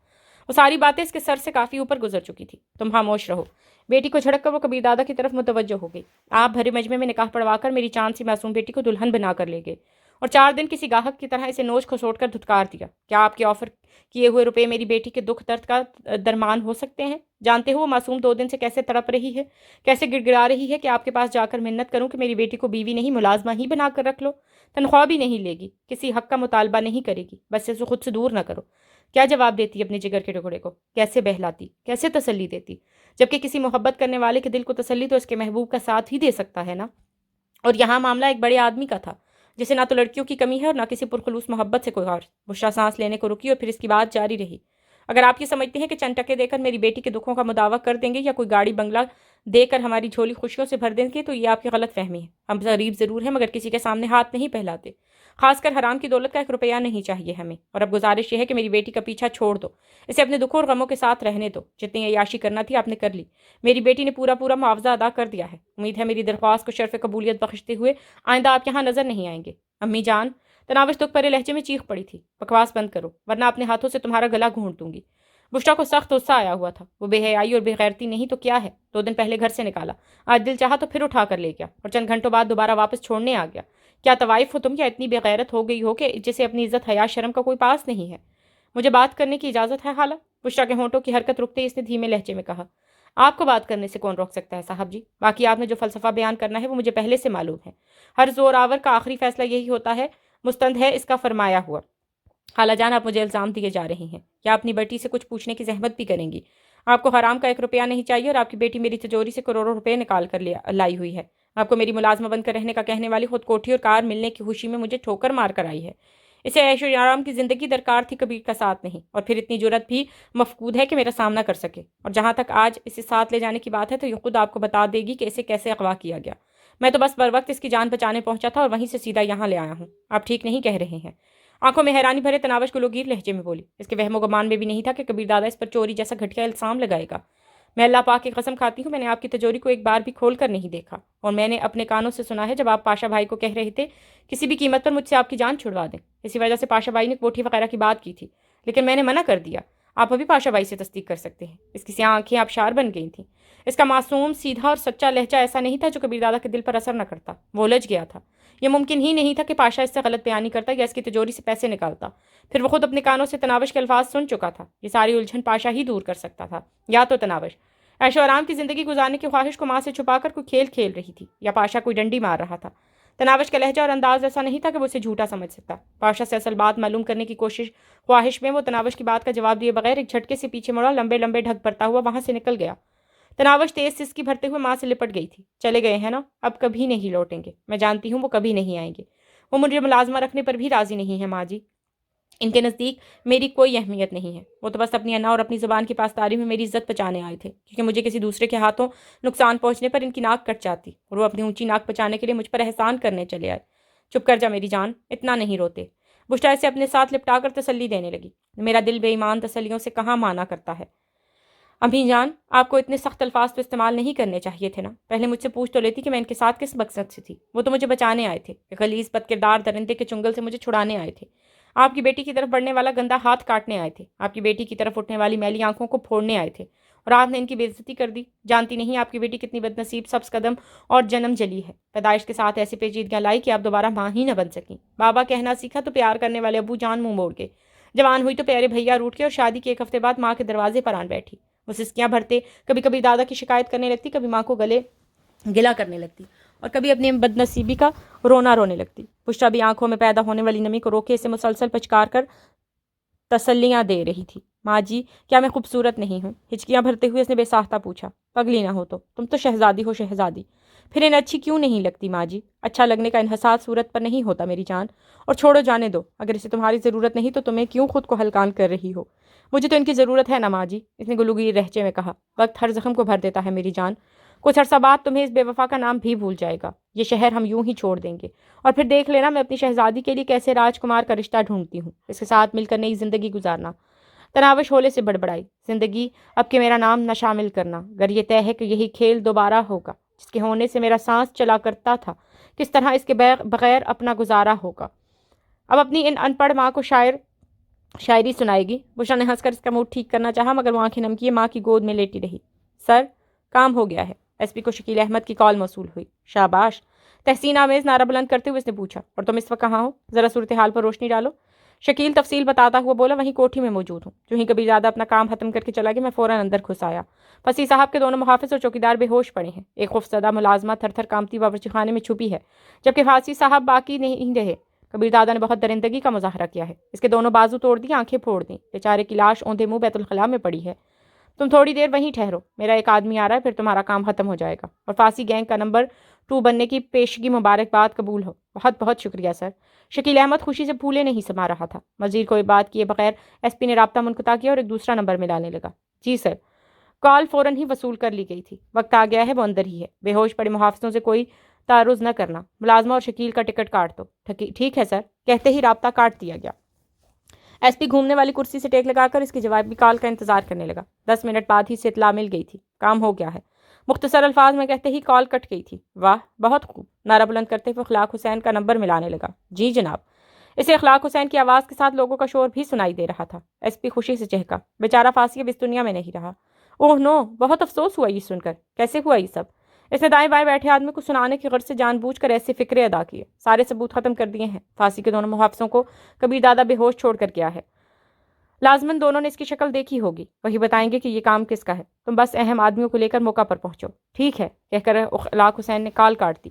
[SPEAKER 1] وہ ساری باتیں اس کے سر سے کافی اوپر گزر چکی تھی۔ تم خاموش رہو۔ بیٹی کو جھڑک کر وہ کبیر دادا کی طرف متوجہ ہو گئی۔ آپ بھرے مجمع میں نکاح پڑھوا کر میری چاند سی معصوم بیٹی کو دلہن بنا کر لے گئے اور 4 دن کسی گاہک کی طرح اسے نوچ کھسوٹ کر دھتکار دیا۔ کیا آپ کے آفر کیے ہوئے روپے میری بیٹی کے دکھ درد کا درمان ہو سکتے ہیں؟ جانتے ہو وہ معصوم 2 دن سے کیسے تڑپ رہی ہے، کیسے گڑ گڑا رہی ہے کہ آپ کے پاس جا کر منت کروں کہ میری بیٹی کو بیوی نہیں ملازمہ ہی بنا کر رکھ لو۔ تنخواہ بھی نہیں لے گی، کسی حق کا مطالبہ نہیں کرے گی، بس اسے خود سے دور نہ کرو۔ کیا جواب دیتی اپنے جگر کے ٹکڑے کو؟ کیسے بہلاتی، کیسے تسلی دیتی؟ جبکہ کسی محبت کرنے والے کے دل کو تسلی تو اس کے محبوب کا ساتھ ہی دے سکتا ہے نا۔ اور یہاں معاملہ ایک بڑے آدمی کا تھا جسے نہ تو لڑکیوں کی کمی ہے اور نہ کسی پرخلوص محبت سے کوئی غرض۔ بشرا سانس لینے کو رکی اور پھر اس کی بات جاری رہی۔ اگر آپ یہ سمجھتے ہیں کہ چند ٹکے دے کر میری بیٹی کے دکھوں کا مداوع کر دیں گے یا کوئی گاڑی بنگلہ دے کر ہماری جھولی خوشیوں سے بھر دیں گے تو یہ آپ کی غلط فہمی ہے۔ ہم غریب ضرور ہیں مگر کسی کے سامنے ہاتھ نہیں پھیلاتے، خاص کر حرام کی دولت کا 1 روپیہ نہیں چاہیے ہمیں۔ اور اب گزارش یہ ہے کہ میری بیٹی کا پیچھا چھوڑ دو، اسے اپنے دکھوں اور غموں کے ساتھ رہنے دو۔ جتنی عیاشی کرنا تھی آپ نے کر لی، میری بیٹی نے پورا معاوضہ ادا کر دیا ہے۔ امید ہے میری درخواست کو شرف قبولیت بخشتے ہوئے آئندہ آپ یہاں نظر نہیں آئیں گے۔ امی جان، تناوش دکھ بھرے لہجے میں چیخ پڑی تھی، بکواس بند کرو ورنہ اپنے ہاتھوں سے تمہارا گلا گھونٹ دوں گی۔ بشرا کو سخت غصہ آیا ہوا تھا۔ وہ بے حیائی اور بے غیرتی نہیں تو کیا ہے؟ 2 دن پہلے گھر سے نکالا، آج دل چاہا تو پھر اٹھا کر لے گیا اور چند گھنٹوں بعد دوبارہ واپس چھوڑنے آ گیا۔ کیا طوائف ہو تم یا اتنی بے غیرت ہو گئی ہو کہ جسے اپنی عزت حیا شرم کا کوئی پاس نہیں ہے؟ مجھے بات کرنے کی اجازت ہے خالہ؟ بشرا کے ہونٹوں کی حرکت رکتے اس نے دھیمے لہجے میں کہا۔ آپ کو بات کرنے سے کون روک سکتا ہے صاحب جی؟ باقی آپ نے جو فلسفہ بیان کرنا ہے وہ مجھے پہلے سے معلوم ہے۔ ہر زور آور کا آخری فیصلہ یہی ہوتا ہے، مستند ہے اس کا فرمایا ہوا۔ خالہ جان، آپ مجھے الزام دیے جا رہی ہیں، کیا اپنی بیٹی سے کچھ پوچھنے کی زحمت بھی کریں گی؟ آپ کو حرام کا 1 روپیہ نہیں چاہیے اور آپ کی بیٹی میری تجوری سے کروڑوں روپے نکال کر لائی ہوئی ہے۔ آپ کو میری ملازمہ بن کر رہنے کا کہنے والی خود کوٹھی اور کار ملنے کی خوشی میں مجھے ٹھوکر مار کر آئی ہے۔ اسے عیش و آرام کی زندگی درکار تھی، کبیر کا ساتھ نہیں، اور پھر اتنی جرت بھی مفقود ہے کہ میرا سامنا کر سکے۔ اور جہاں تک آج اسے ساتھ لے جانے کی بات ہے تو یہ خود آپ کو بتا دے گی کہ اسے کیسے اغوا کیا گیا۔ میں تو بس بر وقت اس کی جان بچانے پہنچا تھا اور وہیں سے سیدھا یہاں لے آیا ہوں۔ آپ ٹھیک نہیں کہہ رہے ہیں۔ آنکھوں میں حیرانی بھرے تناوش گلوگیر لہجے میں بولی۔ اس کے وہم و گمان میں بھی نہیں تھا کہ کبیر دادا اس پر چوری جیسا گھٹیا الزام لگائے گا۔ میں اللہ پاک کی قسم کھاتی ہوں، میں نے آپ کی تجوری کو ایک بار بھی کھول کر نہیں دیکھا، اور میں نے اپنے کانوں سے سنا ہے جب آپ پاشا بھائی کو کہہ رہے تھے کسی بھی قیمت پر مجھ سے آپ کی جان چھڑوا دیں۔ اسی وجہ سے پاشا بھائی نے کوٹھی وغیرہ کی بات کی تھی، لیکن میں نے منع کر دیا۔ آپ ابھی پاشا بھائی سے تصدیق کر سکتے ہیں۔ اس کی سیاہ آنکھیں آبشار بن گئی تھیں۔ اس کا معصوم سیدھا اور سچا لہجہ ایسا نہیں تھا جو کبیر دادا کے دل پر اثر نہ کرتا۔ وہ الجھ گیا تھا۔ یہ ممکن ہی نہیں تھا کہ پاشا اس سے غلط بیانی کرتا یا اس کی تجوری سے پیسے نکالتا۔ پھر وہ خود اپنے کانوں سے تناوش کے الفاظ سن چکا تھا۔ یہ ساری الجھن پاشا ہی دور کر سکتا تھا، یا تو تناوش عیش و آرام کی زندگی گزارنے کی خواہش کو ماں سے چھپا کر کوئی کھیل کھیل رہی تھی، یا پاشا کوئی ڈنڈی مار رہا تھا۔ تناوش کا لہجہ اور انداز ایسا نہیں تھا کہ وہ اسے جھوٹا سمجھ سکتا۔ پاشا سے اصل بات معلوم کرنے کی خواہش میں وہ تناوش کی بات کا جواب دیے بغیر ایک جھٹکے سے پیچھے مڑا، لمبے لمبے ڈھک بھرتا ہوا وہاں سے نکل گیا۔ تناوش تیز سسکی بھرتے ہوئے ماں سے لپٹ گئی تھی۔ چلے گئے ہیں نا، اب کبھی نہیں لوٹیں گے۔ میں جانتی ہوں وہ کبھی نہیں آئیں گے۔ وہ مجھے ملازمہ رکھنے پر بھی راضی نہیں ہے ماں جی۔ ان کے نزدیک میری کوئی اہمیت نہیں ہے۔ وہ تو بس اپنی انا اور اپنی زبان کی پاسداری میں میری عزت بچانے آئے تھے، کیونکہ مجھے کسی دوسرے کے ہاتھوں نقصان پہنچنے پر ان کی ناک کٹ جاتی، اور وہ اپنی اونچی ناک بچانے کے لیے مجھ پر احسان کرنے چلے آئے۔ چپ کر جا میری جان، اتنا نہیں روتے۔ بشرا اسے اپنے ساتھ لپٹا کر تسلی دینے لگی۔ میرا دل بے ایمان تسلیوں سے کہاں مانا کرتا ہے۔ امی جان، آپ کو اتنے سخت الفاظ تو استعمال نہیں کرنے چاہیے تھے نا۔ پہلے مجھ سے پوچھ تو لیتی کہ میں ان کے ساتھ کس مقصد سے تھی۔ وہ تو مجھے بچانے آئے تھے، غلیظ بد کردار درندے کے چنگل سے مجھے چھڑانے آئے تھے۔ آپ کی بیٹی کی طرف بڑھنے والا گندا ہاتھ کاٹنے آئے تھے، آپ کی بیٹی کی طرف اٹھنے والی میلی آنکھوں کو پھوڑنے آئے تھے، اور آپ نے ان کی بے عزتی کر دی۔ جانتی نہیں آپ کی بیٹی کتنی بد نصیب، سبز قدم اور جنم جلی ہے۔ پیدائش کے ساتھ ایسی پیچیدگیاں لائی کہ آپ دوبارہ ماں ہی نہ بن سکیں۔ بابا کہنا سیکھا تو پیار کرنے والے ابو جان منہ موڑ گئے۔ جوان ہوئی تو پیارے بھیا روٹ کے اور شادی کے 1 ہفتے بعد ماں کے دروازے پر آن بیٹھی۔ وہ سسکیاں بھرتے کبھی کبھی دادا کی شکایت کرنے لگتی، کبھی ماں کو گلا کرنے لگتی، اور کبھی اپنی بد نصیبی کا رونے لگتی۔ بشرا بھی آنکھوں میں پیدا ہونے والی نمی کو روکے اسے مسلسل پچکار کر تسلیاں دے رہی تھی۔ ماں جی، کیا میں خوبصورت نہیں ہوں؟ ہچکیاں بھرتے ہوئے اس نے بے ساختہ پوچھا۔ پگلی نہ ہو تو تم تو شہزادی ہو شہزادی۔ پھر انہیں اچھی کیوں نہیں لگتی ماں جی؟ اچھا لگنے کا انحصار صورت پر نہیں ہوتا میری جان، اور چھوڑو جانے دو، اگر اسے تمہاری ضرورت نہیں تو تمہیں کیوں خود کو ہلکان کر رہی ہو؟ مجھے تو ان کی ضرورت ہے نا ماں جی، اس نے گلوگیر لہجے میں کہا۔ وقت ہر زخم کو بھر دیتا ہے میری جان، کچھ عرصہ بعد تمہیں اس بے وفا کا نام بھی بھول جائے گا، یہ شہر ہم یوں ہی چھوڑ دیں گے، اور پھر دیکھ لینا میں اپنی شہزادی کے لیے کیسے راج کمار کا رشتہ ڈھونڈتی ہوں، اس کے ساتھ مل کر نئی زندگی گزارنا۔ تناوش ہولے سے بڑبڑائی، زندگی اب کہ میرا نام نہ شامل کرنا، اگر یہ طے ہے کہ یہی کھیل دوبارہ ہوگا جس کے ہونے سے میرا سانس چلا کرتا تھا، کس طرح اس کے بغیر اپنا گزارا ہوگا؟ اب اپنی ان ان پڑھ ماں کو شاعری سنائے گی؟ بشرا نے ہنس کر اس کا موڈ ٹھیک کرنا چاہا، مگر وہ آنکھیں نم کیے ماں کی گود میں لیٹی رہی۔ سر، کام ہو گیا ہے۔ ایس پی کو شکیل احمد کی کال موصول ہوئی۔ شاباش، تحسین آمیز نعرہ بلند کرتے ہوئے اس نے پوچھا، اور تم اس وقت کہاں ہو؟ ذرا صورتحال پر روشنی ڈالو۔ شکیل تفصیل بتاتا ہوا بولا، وہیں کوٹھی میں موجود ہوں، جو ہی کبیر دادا اپنا کام ختم کر کے چلا گیا میں فوراً اندر گھس آیا۔ فصیح صاحب کے دونوں محافظ اور چوکیدار بے ہوش پڑے ہیں، ایک خوفزدہ ملازمہ تھر تھر کامتی باورچی خانے میں چھپی ہے، جبکہ فصیح صاحب باقی نہیں رہے۔ کبیر دادا نے بہت درندگی کا مظاہرہ کیا ہے، اس کے دونوں بازو توڑ دی، آنکھیں پھوڑ دیں، بیچارے کی لاش اوندھے منہ بیت الخلاء میں پڑی ہے۔ تم تھوڑی دیر وہیں ٹھہرو، میرا ایک آدمی آ رہا ہے، پھر تمہارا کام ختم ہو جائے گا، اور فارسی گینگ کا نمبر 2 بننے کی پیشگی مبارکباد قبول ہو۔ بہت بہت شکریہ سر۔ شکیل احمد خوشی سے پھولے نہیں سما رہا تھا۔ مزید کوئی بات کیے بغیر ایس پی نے رابطہ منقطع کیا اور ایک دوسرا نمبر ملانے لگا۔ جی سر۔ کال فوراً ہی وصول کر لی گئی تھی، وقت آ گیا ہے، وہ اندر ہی ہے، بے ہوش پڑے محافظوں سے کوئی تعرض نہ کرنا، ملازمہ اور شکیل کا ٹکٹ کاٹ دو۔ ٹھیک ہے سر، کہتے ہی رابطہ کاٹ دیا گیا۔ ایس پی گھومنے والی کرسی سے ٹیک لگا کر اس کی جوابی کال کا انتظار کرنے لگا۔ 10 منٹ بعد ہی سے اطلاع مل گئی تھی، کام ہو گیا ہے۔ مختصر الفاظ میں کہتے ہی کال کٹ گئی تھی۔ واہ، بہت خوب، نعرہ بلند کرتے ہوئے اخلاق حسین کا نمبر ملانے لگا۔ جی جناب۔ اسے اخلاق حسین کی آواز کے ساتھ لوگوں کا شور بھی سنائی دے رہا تھا۔ ایس پی خوشی سے چہکا، بیچارہ فاسی اب اس دنیا میں نہیں رہا۔ اوہ نو، بہت افسوس ہوا یہ سن کر، کیسے ہوا یہ سب؟ اس نے دائیں بائیں بیٹھے آدمی کو سنانے کی غرض سے جان بوجھ کر ایسے فکرے ادا کیے۔ سارے ثبوت ختم کر دیے ہیں، پھانسی کے دونوں محافظوں کو کبیر دادا بے ہوش چھوڑ کر گیا ہے۔ لازماً دونوں نے اس کی شکل دیکھی ہوگی، وہی بتائیں گے کہ یہ کام کس کا ہے، تم بس اہم آدمیوں کو لے کر موقع پر پہنچو۔ ٹھیک ہے، کہہ کر اخلاق حسین نے کال کاٹ دی۔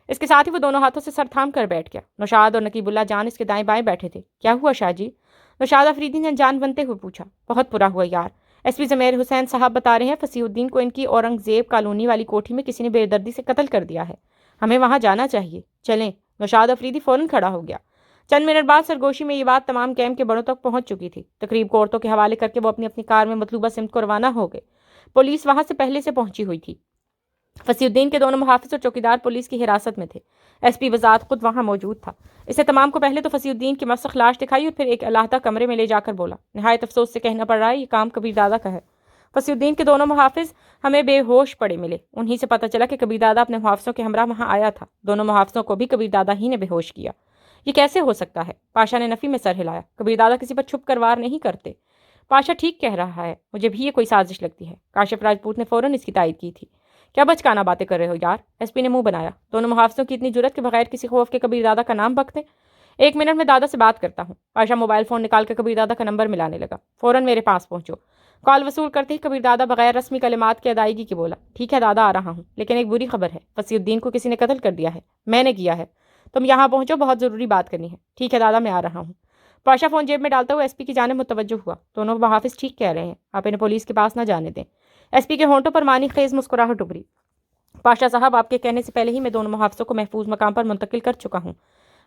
[SPEAKER 1] اس کے ساتھ ہی وہ دونوں ہاتھوں سے سر تھام کر بیٹھ گیا۔ نوشاد اور نقیب اللہ جان اس کے دائیں بائیں بیٹھے تھے۔ کیا ہوا شاہ جی؟ نوشاد افریدی نے جان بنتے ہوئے پوچھا۔ بہت برا ہوا یار، ایس پی ضمیر حسین صاحب بتا رہے ہیں فصیح الدین کو ان کی اورنگزیب کالونی والی کوٹھی میں کسی نے بے دردی سے قتل کر دیا ہے، ہمیں وہاں جانا چاہیے، چلیں۔ نوشاد افریدی فوراً کھڑا ہو گیا۔ چند منٹ بعد سرگوشی میں یہ بات تمام کیمپ کے بڑوں تک پہنچ چکی تھی۔ تقریب کو عورتوں کے حوالے کر کے وہ اپنی اپنی کار میں مطلوبہ سمت کو روانہ ہو گئے۔ پولیس وہاں سے پہلے سے پہنچی ہوئی تھی۔ فصیح الدین کے دونوں محافظ اور چوکیدار پولیس کی حراست میں تھے۔ ایس پی بذات خود وہاں موجود تھا۔ اس نے تمام کو پہلے تو فصیح الدین کی مسخ لاش دکھائی اور پھر ایک علیحدہ کمرے میں لے جا کر بولا، نہایت افسوس سے کہنا پڑ رہا ہے یہ کام کبیر دادا کا ہے۔ فصیح الدین کے دونوں محافظ ہمیں بے ہوش پڑے ملے، انہی سے پتہ چلا کہ کبیر دادا اپنے محافظوں کے ہمراہ وہاں آیا تھا، دونوں محافظوں کو بھی کبیر دادا ہی نے بے ہوش کیا۔ یہ کیسے ہو سکتا ہے؟ پاشا نے نفی میں سر ہلایا۔ کبیر دادا کسی پر چھپ کر وار نہیں کرتے۔ پاشا ٹھیک کہہ رہا ہے، مجھے بھی یہ کوئی سازش لگتی ہے۔ کاشف راجپوت نے فوراً اس کی تائید کی تھی۔ کیا بچکانہ باتیں کر رہے ہو یار؟ ایس پی نے منہ بنایا۔ دونوں محافظوں کی اتنی جرت کہ بغیر کسی خوف کے کبیر دادا کا نام بکتے؟ 1 منٹ میں دادا سے بات کرتا ہوں۔ پاشا موبائل فون نکال کر کبیر دادا کا نمبر ملانے لگا۔ فوراً میرے پاس پہنچو۔ کال وصول کرتے ہی کبیر دادا بغیر رسمی کلمات کی ادائیگی کی بولا، ٹھیک ہے دادا آ رہا ہوں، لیکن ایک بری خبر ہے، فصیح الدین کو کسی نے قتل کر دیا ہے، میں نے کیا ہے، تم یہاں پہنچو، بہت ضروری بات کرنی ہے۔ ٹھیک ہے دادا، میں آ رہا ہوں۔ پاشا فون جیب میں ڈالتا ہوا ایس پی کی جانب متوجہ ہوا۔ دونوں محافظ ٹھیک کہہ رہے ہیں، آپ انہیں پولیس کے پاس نہ جانے دیں۔ ایس پی کے ہونٹوں پر معنی خیز مسکراہٹ ابھری۔ پاشا صاحب، آپ کے کہنے سے پہلے ہی میں دونوں محافظوں کو محفوظ مقام پر منتقل کر چکا ہوں۔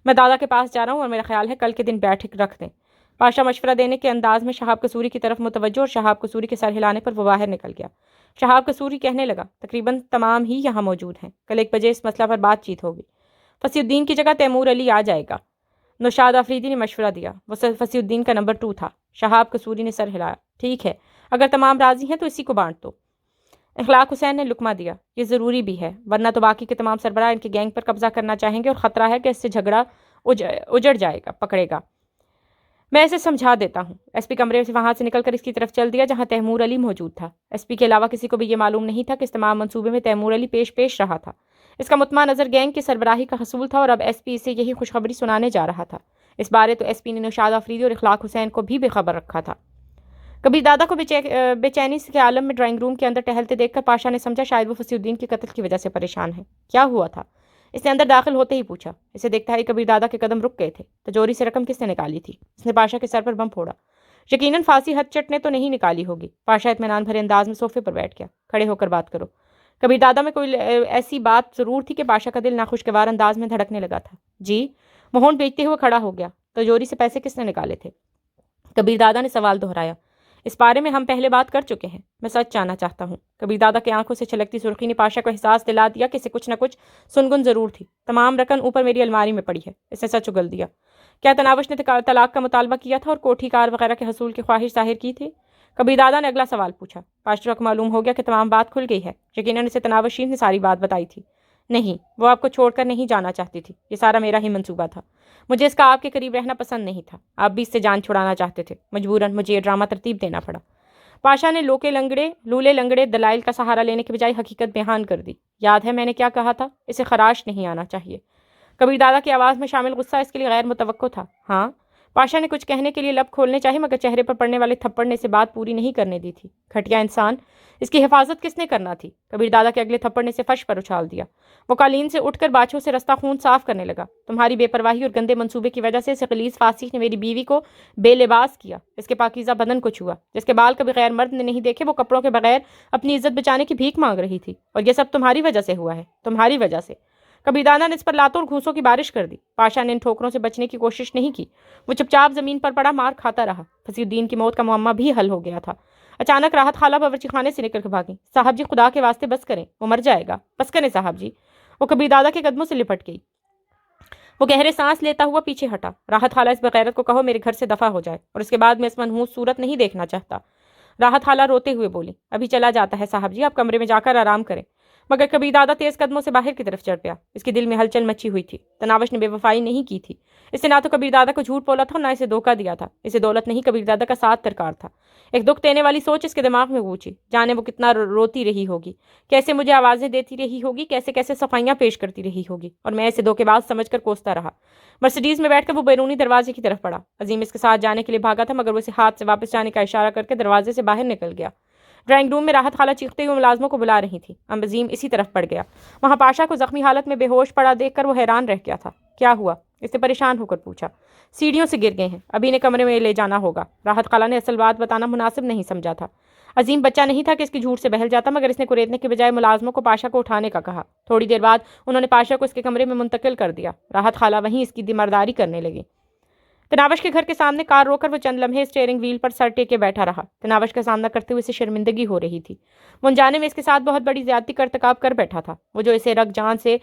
[SPEAKER 1] میں دادا کے پاس جا رہا ہوں اور میرا خیال ہے کل کے دن بیٹھک رکھ دیں۔ پاشا مشورہ دینے کے انداز میں شہاب قصوری کی طرف متوجہ، اور شہاب قصوری کے سر ہلانے پر وہ باہر نکل گیا۔ شہاب قصوری کہنے لگا، تقریباً تمام ہی یہاں موجود ہیں، کل 1 بجے اس مسئلہ پر بات چیت ہوگی۔ فصیح الدین کی جگہ تیمور علی آ جائے گا، نوشاد افریدی نے مشورہ دیا۔ وہ فصیح الدین کا نمبر 2 تھا۔ شہاب قصوری نے سر ہلایا۔ ٹھیک ہے، اگر تمام راضی ہیں تو اسی کو بانٹ دو۔ اخلاق حسین نے لقمہ دیا، یہ ضروری بھی ہے، ورنہ تو باقی کے تمام سربراہ ان کے گینگ پر قبضہ کرنا چاہیں گے اور خطرہ ہے کہ اس سے جھگڑا اجڑ جائے گا، پکڑے گا۔ میں اسے سمجھا دیتا ہوں۔ ایس پی کمرے سے وہاں سے نکل کر اس کی طرف چل دیا جہاں تیمور علی موجود تھا۔ ایس پی کے علاوہ کسی کو بھی یہ معلوم نہیں تھا کہ اس تمام منصوبے میں تیمور علی پیش رہا تھا۔ اس کا مطمع نظر گینگ کی سربراہی کا حصول تھا، اور اب ایس پی اسے یہی خوشخبری سنانے جا رہا تھا۔ اس بارے تو ایس پی نے نوشاد افریدی اور اخلاق حسین کو بھی بے خبر رکھا تھا۔ کبیر دادا کو بے چینی کے عالم میں ڈرائنگ روم کے اندر ٹہلتے دیکھ کر پاشا نے سمجھا شاید وہ فصیح الدین کے قتل کی وجہ سے پریشان ہے۔ کیا ہوا تھا؟ اس نے اندر داخل ہوتے ہی پوچھا۔ اسے دیکھتا ہے کبیر دادا کے قدم رک گئے تھے۔ تجوری سے رقم کس نے نکالی تھی؟ اس نے پاشا کے سر پر بم پھوڑا۔ یقیناً پھانسی ہتھ چٹ نے تو نہیں نکالی ہوگی۔ پاشا اطمینان بھرے انداز میں صوفے پر بیٹھ گیا۔ کھڑے ہو کر بات کرو۔ کبیر دادا میں کوئی ایسی بات ضرور تھی کہ پاشا کا دل ناخوشگوار انداز میں دھڑکنے لگا تھا۔ جی؟ وہ ہونٹ بیچتے ہوئے کھڑا ہو گیا۔ تجوری سے پیسے کس نے نکالے تھے؟ کبیر دادا نے سوال دہرایا۔ اس بارے میں ہم پہلے بات کر چکے ہیں، میں سچ جاننا چاہتا ہوں۔ کبیر دادا کی آنکھوں سے چھلکتی سرخی نے پاشا کو احساس دلا دیا کہ اسے کچھ نہ کچھ سنگن ضرور تھی۔ تمام رقم اوپر میری الماری میں پڑی ہے، اس نے سچ اگل دیا۔ کیا تناوش نے طلاق کا مطالبہ کیا تھا اور کوٹھی کار وغیرہ کے حصول کی خواہش ظاہر کی تھی؟ کبیر دادا نے اگلا سوال پوچھا۔ پاشا کو معلوم ہو گیا کہ تمام بات کھل گئی ہے۔ یقیناً اسے تناوش شریف نے ساری بات بتائی تھی۔ نہیں، وہ آپ کو چھوڑ کر نہیں جانا چاہتی تھی، یہ سارا میرا ہی منصوبہ تھا۔ مجھے اس کا آپ کے قریب رہنا پسند نہیں تھا، آپ بھی اس سے جان چھڑانا چاہتے تھے، مجبوراً مجھے یہ ڈرامہ ترتیب دینا پڑا۔ پاشا نے لولے لنگڑے دلائل کا سہارا لینے کے بجائے حقیقت بیان کر دی۔ یاد ہے میں نے کیا کہا تھا؟ اسے خراش نہیں آنا چاہیے۔ کبیر دادا کی آواز میں شامل غصہ اس کے لیے غیر متوقع تھا۔ ہاں؟ پاشا نے کچھ کہنے کے لیے لب کھولنے چاہے مگر چہرے پر پڑنے والے تھپڑ نے اسے بات پوری نہیں کرنے دی تھی۔ گھٹیا انسان، اس کی حفاظت کس نے کرنا تھی؟ کبیر دادا کے اگلے تھپڑ نے اسے فرش پر اچھال دیا۔ وہ قالین سے اٹھ کر باچھوں سے رستہ خون صاف کرنے لگا۔ تمہاری بے پرواہی اور گندے منصوبے کی وجہ سے اس غلیظ فاسق نے میری بیوی کو بے لباس کیا، اس کے پاکیزہ بدن کو چھوا، جس کے بال کبھی غیر مرد نے نہیں دیکھے، وہ کپڑوں کے بغیر اپنی عزت بچانے کی بھیک مانگ رہی تھی، اور یہ سب تمہاری وجہ سے ہوا ہے، تمہاری وجہ سے۔ کبیر دادا نے اس پر لاتوں اور گھوسوں کی بارش کر دی۔ پاشا نے ان ٹھوکروں سے بچنے کی کوشش نہیں کی، وہ چپ چاپ زمین پر پڑا مار کھاتا رہا۔ فصیح الدین کی موت کا معمہ بھی حل ہو گیا تھا۔ اچانک راحت خالہ باورچی خانے سے نکل کے بھاگی۔ صاحب جی خدا کے واسطے بس کریں، وہ مر جائے گا، بس کریں صاحب جی۔ وہ کبیر دادا کے قدموں سے لپٹ گئی۔ وہ گہرے سانس لیتا ہوا پیچھے ہٹا۔ راحت خالہ، اس بغیرت کو کہو میرے گھر سے دفع ہو جائے، اور اس کے بعد میں اس منحوس صورت نہیں دیکھنا چاہتا۔ راحت خالہ روتے ہوئے بولی، ابھی چلا جاتا ہے صاحب جی، آپ کمرے میں جا کر آرام کریں۔ مگر کبیر دادا تیز قدموں سے باہر کی طرف چڑھ پیا۔ اس کے دل میں ہلچل مچی ہوئی تھی۔ تناوش نے بے وفائی نہیں کی تھی، اس نے نہ تو کبیر دادا کو جھوٹ بولا تھا اور نہ اسے دھوکہ دیا تھا۔ اسے دولت نہیں، کبیر دادا کا ساتھ درکار تھا۔ ایک دکھ دینے والی سوچ اس کے دماغ میں گونجی، جانے وہ کتنا روتی رہی ہوگی، کیسے مجھے آوازیں دیتی رہی ہوگی، کیسے کیسے صفائیاں پیش کرتی رہی ہوگی، اور میں اسے دھوکے باز سمجھ کر کوستا رہا۔ مرسیڈیز میں بیٹھ کر وہ بیرونی دروازے کی طرف بڑھا۔ عظیم اس کے ساتھ جانے کے لیے بھاگا تھا مگر وہ اسے ہاتھ سے واپس جانے کا اشارہ کر کے دروازے سے باہر نکل گیا۔ ڈرائنگ روم میں راحت خالہ چیختے ہوئے ملازموں کو بلا رہی تھی۔ عظیم اسی طرف پڑ گیا۔ وہاں پاشا کو زخمی حالت میں بے ہوش پڑا دیکھ کر وہ حیران رہ گیا تھا۔ کیا ہوا؟ اس نے پریشان ہو کر پوچھا۔ سیڑھیوں سے گر گئے ہیں، ابھی انہیں کمرے میں لے جانا ہوگا۔ راحت خالہ نے اصل بات بتانا مناسب نہیں سمجھا تھا۔ عظیم بچہ نہیں تھا کہ اس کی جھوٹ سے بہل جاتا، مگر اس نے کریدنے کے بجائے ملازموں کو پاشا کو اٹھانے کا کہا۔ تھوڑی دیر بعد انہوں نے پاشا کو اس کے کمرے میں منتقل کر دیا۔ راحت خالہ وہیں اس کی دیمارداری کرنے لگی۔ تناوش کے گھر کے سامنے کار روک کر وہ چند لمحے اسٹیئرنگ وہیل پر سر ٹیکے بیٹھا رہا۔ تناوش کا سامنا کرتے ہوئے اسے شرمندگی ہو رہی تھی۔ وہ انجانے میں اس کے ساتھ بہت بڑی زیادتی کا ارتکاب کر بیٹھا تھا۔ وہ جو اسے رگ جان سے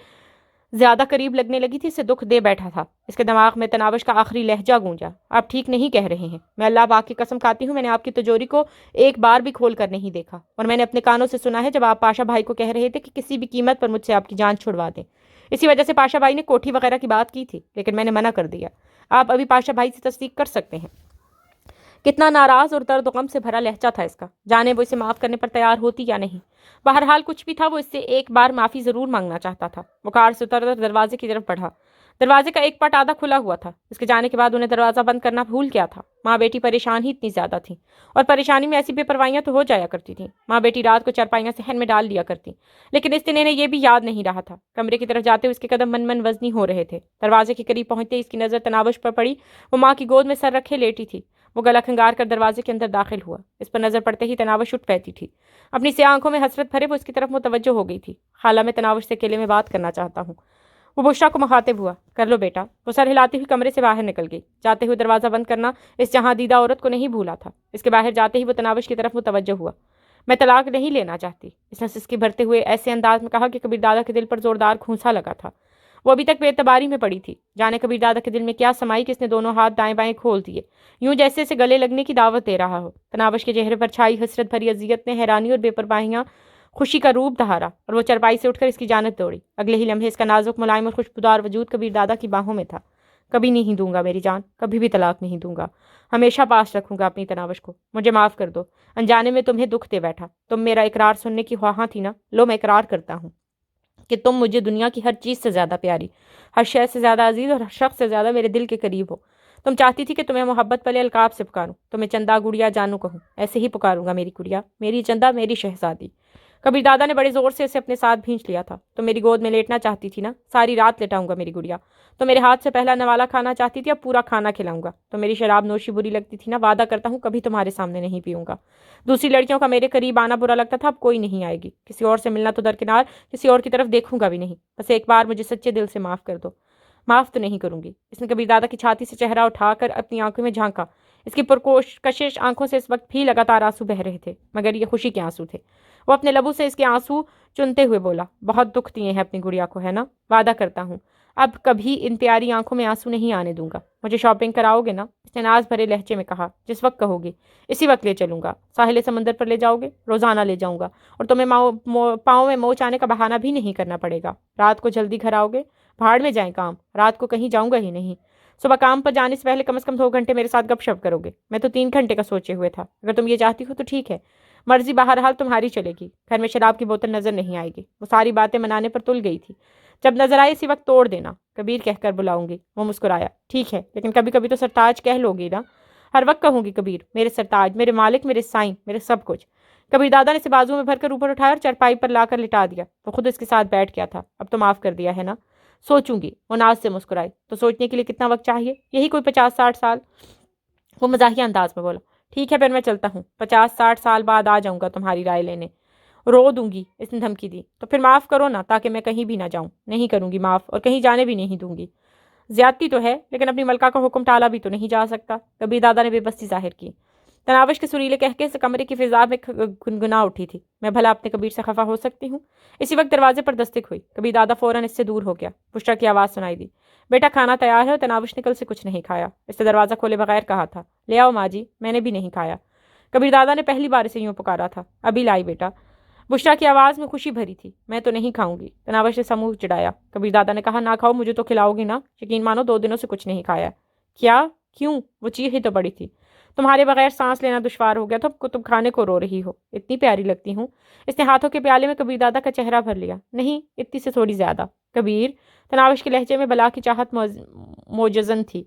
[SPEAKER 1] زیادہ قریب لگنے لگی تھی، اسے دکھ دے بیٹھا تھا۔ اس کے دماغ میں تناوش کا آخری لہجہ گونجا۔ آپ ٹھیک نہیں کہہ رہے ہیں، میں اللہ پاک کی قسم کھاتی ہوں، میں نے آپ کی تجوری کو ایک بار بھی کھول کر نہیں دیکھا، اور میں نے اپنے کانوں سے سنا ہے جب آپ پاشا بھائی کو کہہ رہے تھے کہ کسی بھی قیمت پر مجھ سے آپ کی جان چھڑوا دیں۔ اسی وجہ سے پاشا بھائی نے کوٹھی وغیرہ کی بات کی تھی، لیکن میں نے منع کر دیا۔ آپ ابھی پاشا بھائی سے تصدیق کر سکتے ہیں۔ کتنا ناراض اور درد و غم سے بھرا لہجہ تھا اس کا، جانے وہ اسے معاف کرنے پر تیار ہوتی یا نہیں۔ بہرحال کچھ بھی تھا، وہ اس سے ایک بار معافی ضرور مانگنا چاہتا تھا۔ وہ کار سے اتر کر دروازے کی طرف بڑھا۔ دروازے کا ایک پٹ آدھا کھلا ہوا تھا۔ اس کے جانے کے بعد انہیں دروازہ بند کرنا بھول گیا تھا۔ ماں بیٹی پریشان ہی اتنی زیادہ تھیں، اور پریشانی میں ایسی بے پروائیاں تو ہو جایا کرتی تھیں۔ ماں بیٹی رات کو چارپائیاں صحن میں ڈال لیا کرتی، لیکن اس دن انہیں یہ بھی یاد نہیں رہا تھا۔ کمرے کی طرف جاتے ہوئے اس کے قدم من وزنی ہو رہے تھے۔ دروازے کے قریب پہنچتے اس کی نظر تناوش پر پڑی۔ وہ ماں کی گود میں سر رکھے لیٹی تھی۔ وہ گلا کھنگار کر دروازے کے اندر داخل ہوا۔ اس پر نظر پڑتے ہی تناوش اٹھ بیٹھی تھی۔ اپنی سیاہ آنکھوں میں حسرت بھرے وہ اس کی طرف متوجہ ہو گئی تھی۔ خالہ، میں تناوش سے اکیلے میں بات کرنا چاہتا ہوں۔ وہ بشرا کو مخاطب ہوا۔ کر لو بیٹا۔ وہ سر ہلاتی ہوئی کمرے سے باہر نکل گئی۔ جاتے ہوئے دروازہ بند کرنا اس جہاں دیدہ عورت کو نہیں بھولا تھا۔ اس کے باہر جاتے ہی وہ تناوش کی طرف متوجہ ہوا۔ میں طلاق نہیں لینا چاہتی، اس نے سسکی بھرتے ہوئے ایسے انداز میں کہا کہ کبیر دادا کے دل پر زوردار کھونسا لگا تھا۔ وہ ابھی تک بے اعتباری میں پڑی تھی، جانے کبیر دادا کے دل میں کیا سمائی کہ اس نے دونوں ہاتھ دائیں بائیں کھول دیے، یوں جیسے اسے گلے لگنے کی دعوت دے رہا ہو۔ تناوش کے چہرے پر چھائی حسرت بھری اذیت نے حیرانی اور بے پرواہیاں خوشی کا روپ دھارا، اور وہ چرپائی سے اٹھ کر اس کی جانب دوڑی۔ اگلے ہی لمحے اس کا نازک ملائم اور خوشبودار وجود کبیر دادا کی باہوں میں تھا۔ کبھی نہیں دوں گا میری جان، کبھی بھی طلاق نہیں دوں گا، ہمیشہ پاس رکھوں گا اپنی تناوش کو، مجھے معاف کر دو، انجانے میں تمہیں دکھ دے بیٹھا۔ تم میرا اقرار سننے کی خواہاں تھی نا، لو میں اقرار کرتا ہوں کہ تم مجھے دنیا کی ہر چیز سے زیادہ پیاری، ہر شے سے زیادہ عزیز اور ہر شخص سے زیادہ میرے دل کے قریب ہو۔ تم چاہتی تھی کہ تمہیں محبت والے القاب سے پکاروں، تمہیں چندہ گڑیا جانو کہوں، ایسے ہی پکاروں گا میری گڑیا، میری چندہ، میری شہزادی۔ کبیر دادا نے بڑے زور سے اسے اپنے ساتھ بھینچ لیا تھا۔ تو میری گود میں لیٹنا چاہتی تھی نا، ساری رات لٹاؤں گا میری گڑیا۔ تو میرے ہاتھ سے پہلا نوالا کھانا چاہتی تھی، اب پورا کھانا کھلاؤں گا۔ تو میری شراب نوشی بری لگتی تھی نا، وعدہ کرتا ہوں کبھی تمہارے سامنے نہیں پیوں گا۔ دوسری لڑکیوں کا میرے قریب آنا برا لگتا تھا، اب کوئی نہیں آئے گی۔ کسی اور سے ملنا تو درکنار، کسی اور کی طرف دیکھوں گا بھی نہیں۔ بس ایک بار مجھے سچے دل سے معاف کر دو۔ معاف تو نہیں کروں گی۔ اس نے کبیر دادا کی چھاتی سے چہرہ اٹھا کر اپنی آنکھوں میں جھانکا۔ اس کی پرکشش آنکھوں سے اس وقت بھی لگاتار آنسو بہ رہے تھے، مگر یہ خوشی کے آنسو تھے۔ وہ اپنے لبوں سے اس کے آنسو چنتے ہوئے بولا، بہت دکھ دیے ہیں اپنی گڑیا کو، ہے نا؟ وعدہ کرتا ہوں اب کبھی ان پیاری آنکھوں میں آنسو نہیں آنے دوں گا۔ مجھے شاپنگ کراؤ گے نا؟ اس نے ناز بھرے لہجے میں کہا۔ جس وقت کہو گی، اسی وقت لے چلوں گا۔ ساحل سمندر پر لے جاؤ گے؟ روزانہ لے جاؤں گا، اور تمہیں پاؤں میں موچ آنے کا بہانہ بھی نہیں کرنا پڑے گا۔ رات کو جلدی گھر آؤ گے؟ بھاڑ میں جائیں کام، رات کو کہیں جاؤں گا ہی نہیں۔ صبح کام پر جانے سے پہلے کم از کم 2 گھنٹے میرے ساتھ گپ شپ کرو گے۔ میں تو 3 گھنٹے کا سوچے ہوئے تھا۔ اگر تم یہ چاہتی ہو تو ٹھیک ہے، مرضی بہرحال تمہاری چلے گی۔ گھر میں شراب کی بوتل نظر نہیں آئے گی۔ وہ ساری باتیں منانے پر تل گئی تھی۔ جب نظر آئے اسی وقت توڑ دینا، کبیر کہہ کر بلاؤں گی۔ وہ مسکرایا۔ ٹھیک ہے، لیکن کبھی کبھی تو سرتاج کہہ لو گی نا؟ ہر وقت کہوں گی کبیر، میرے سرتاج، میرے مالک، میرے سائیں، میرے سب کچھ۔ کبیر دادا نے اسے بازو میں بھر کر اوپر اٹھایا اور چرپائی پر لا کر لٹا دیا۔ وہ خود اس کے ساتھ بیٹھ گیا تھا۔ اب تو معاف کر دیا ہے نا؟ سوچوں گی، وہ ناز سے مسکرائی۔ تو سوچنے کے لیے کتنا وقت چاہیے؟ یہی کوئی 50-60 سال؟ وہ مزاحیہ انداز میں بولا۔ ٹھیک ہے پھر میں چلتا ہوں، 50-60 سال بعد آ جاؤں گا تمہاری رائے لینے۔ رو دوں گی، اس نے دھمکی دی۔ تو پھر معاف کرو نا، تاکہ میں کہیں بھی نہ جاؤں۔ نہیں کروں گی معاف، اور کہیں جانے بھی نہیں دوں گی۔ زیادتی تو ہے، لیکن اپنی ملکہ کا حکم ٹالا بھی تو نہیں جا سکتا۔ کبیر دادا نے بے بسی ظاہر کی۔ تناوش کے سریلے کہکے سے کمرے کی فضا میں گنگنا اٹھی تھی۔ میں بھلا اپنے کبیر سے خفا ہو سکتی ہوں؟ اسی وقت دروازے پر دستک ہوئی۔ کبیر دادا فوراً اس سے دور ہو گیا۔ بشرا کی آواز سنائی دی۔ بیٹا کھانا تیار ہے، اور تناوش نے کل سے کچھ نہیں کھایا۔ اس نے دروازہ کھولے بغیر کہا تھا۔ لے آؤ ماں جی، میں نے بھی نہیں کھایا۔ کبیر دادا نے پہلی بار اسے یوں پکارا تھا۔ ابھی لائی بیٹا۔ بشرا کی آواز میں خوشی بھری تھی۔ میں تو نہیں کھاؤں گی، تناوش نے سموہ چڑھایا۔ کبیر دادا نے کہا، نہ کھاؤ، مجھے تو کھلاؤ گی نا؟ یقین مانو 2 دنوں سے کچھ نہیں کھایا۔ کیا؟ کیوں؟ وہ چیخی تو بڑی تھی۔ تمہارے بغیر سانس لینا دشوار ہو گیا تو تم کھانے کو رو رہی ہو۔ اتنی پیاری لگتی ہوں۔ اس نے ہاتھوں کے پیالے میں کبیر دادا کا چہرہ بھر لیا۔ نہیں، اتنی سے تھوڑی زیادہ۔ کبیر، تناوش کے لہجے میں بلا کی چاہت موجزن تھی۔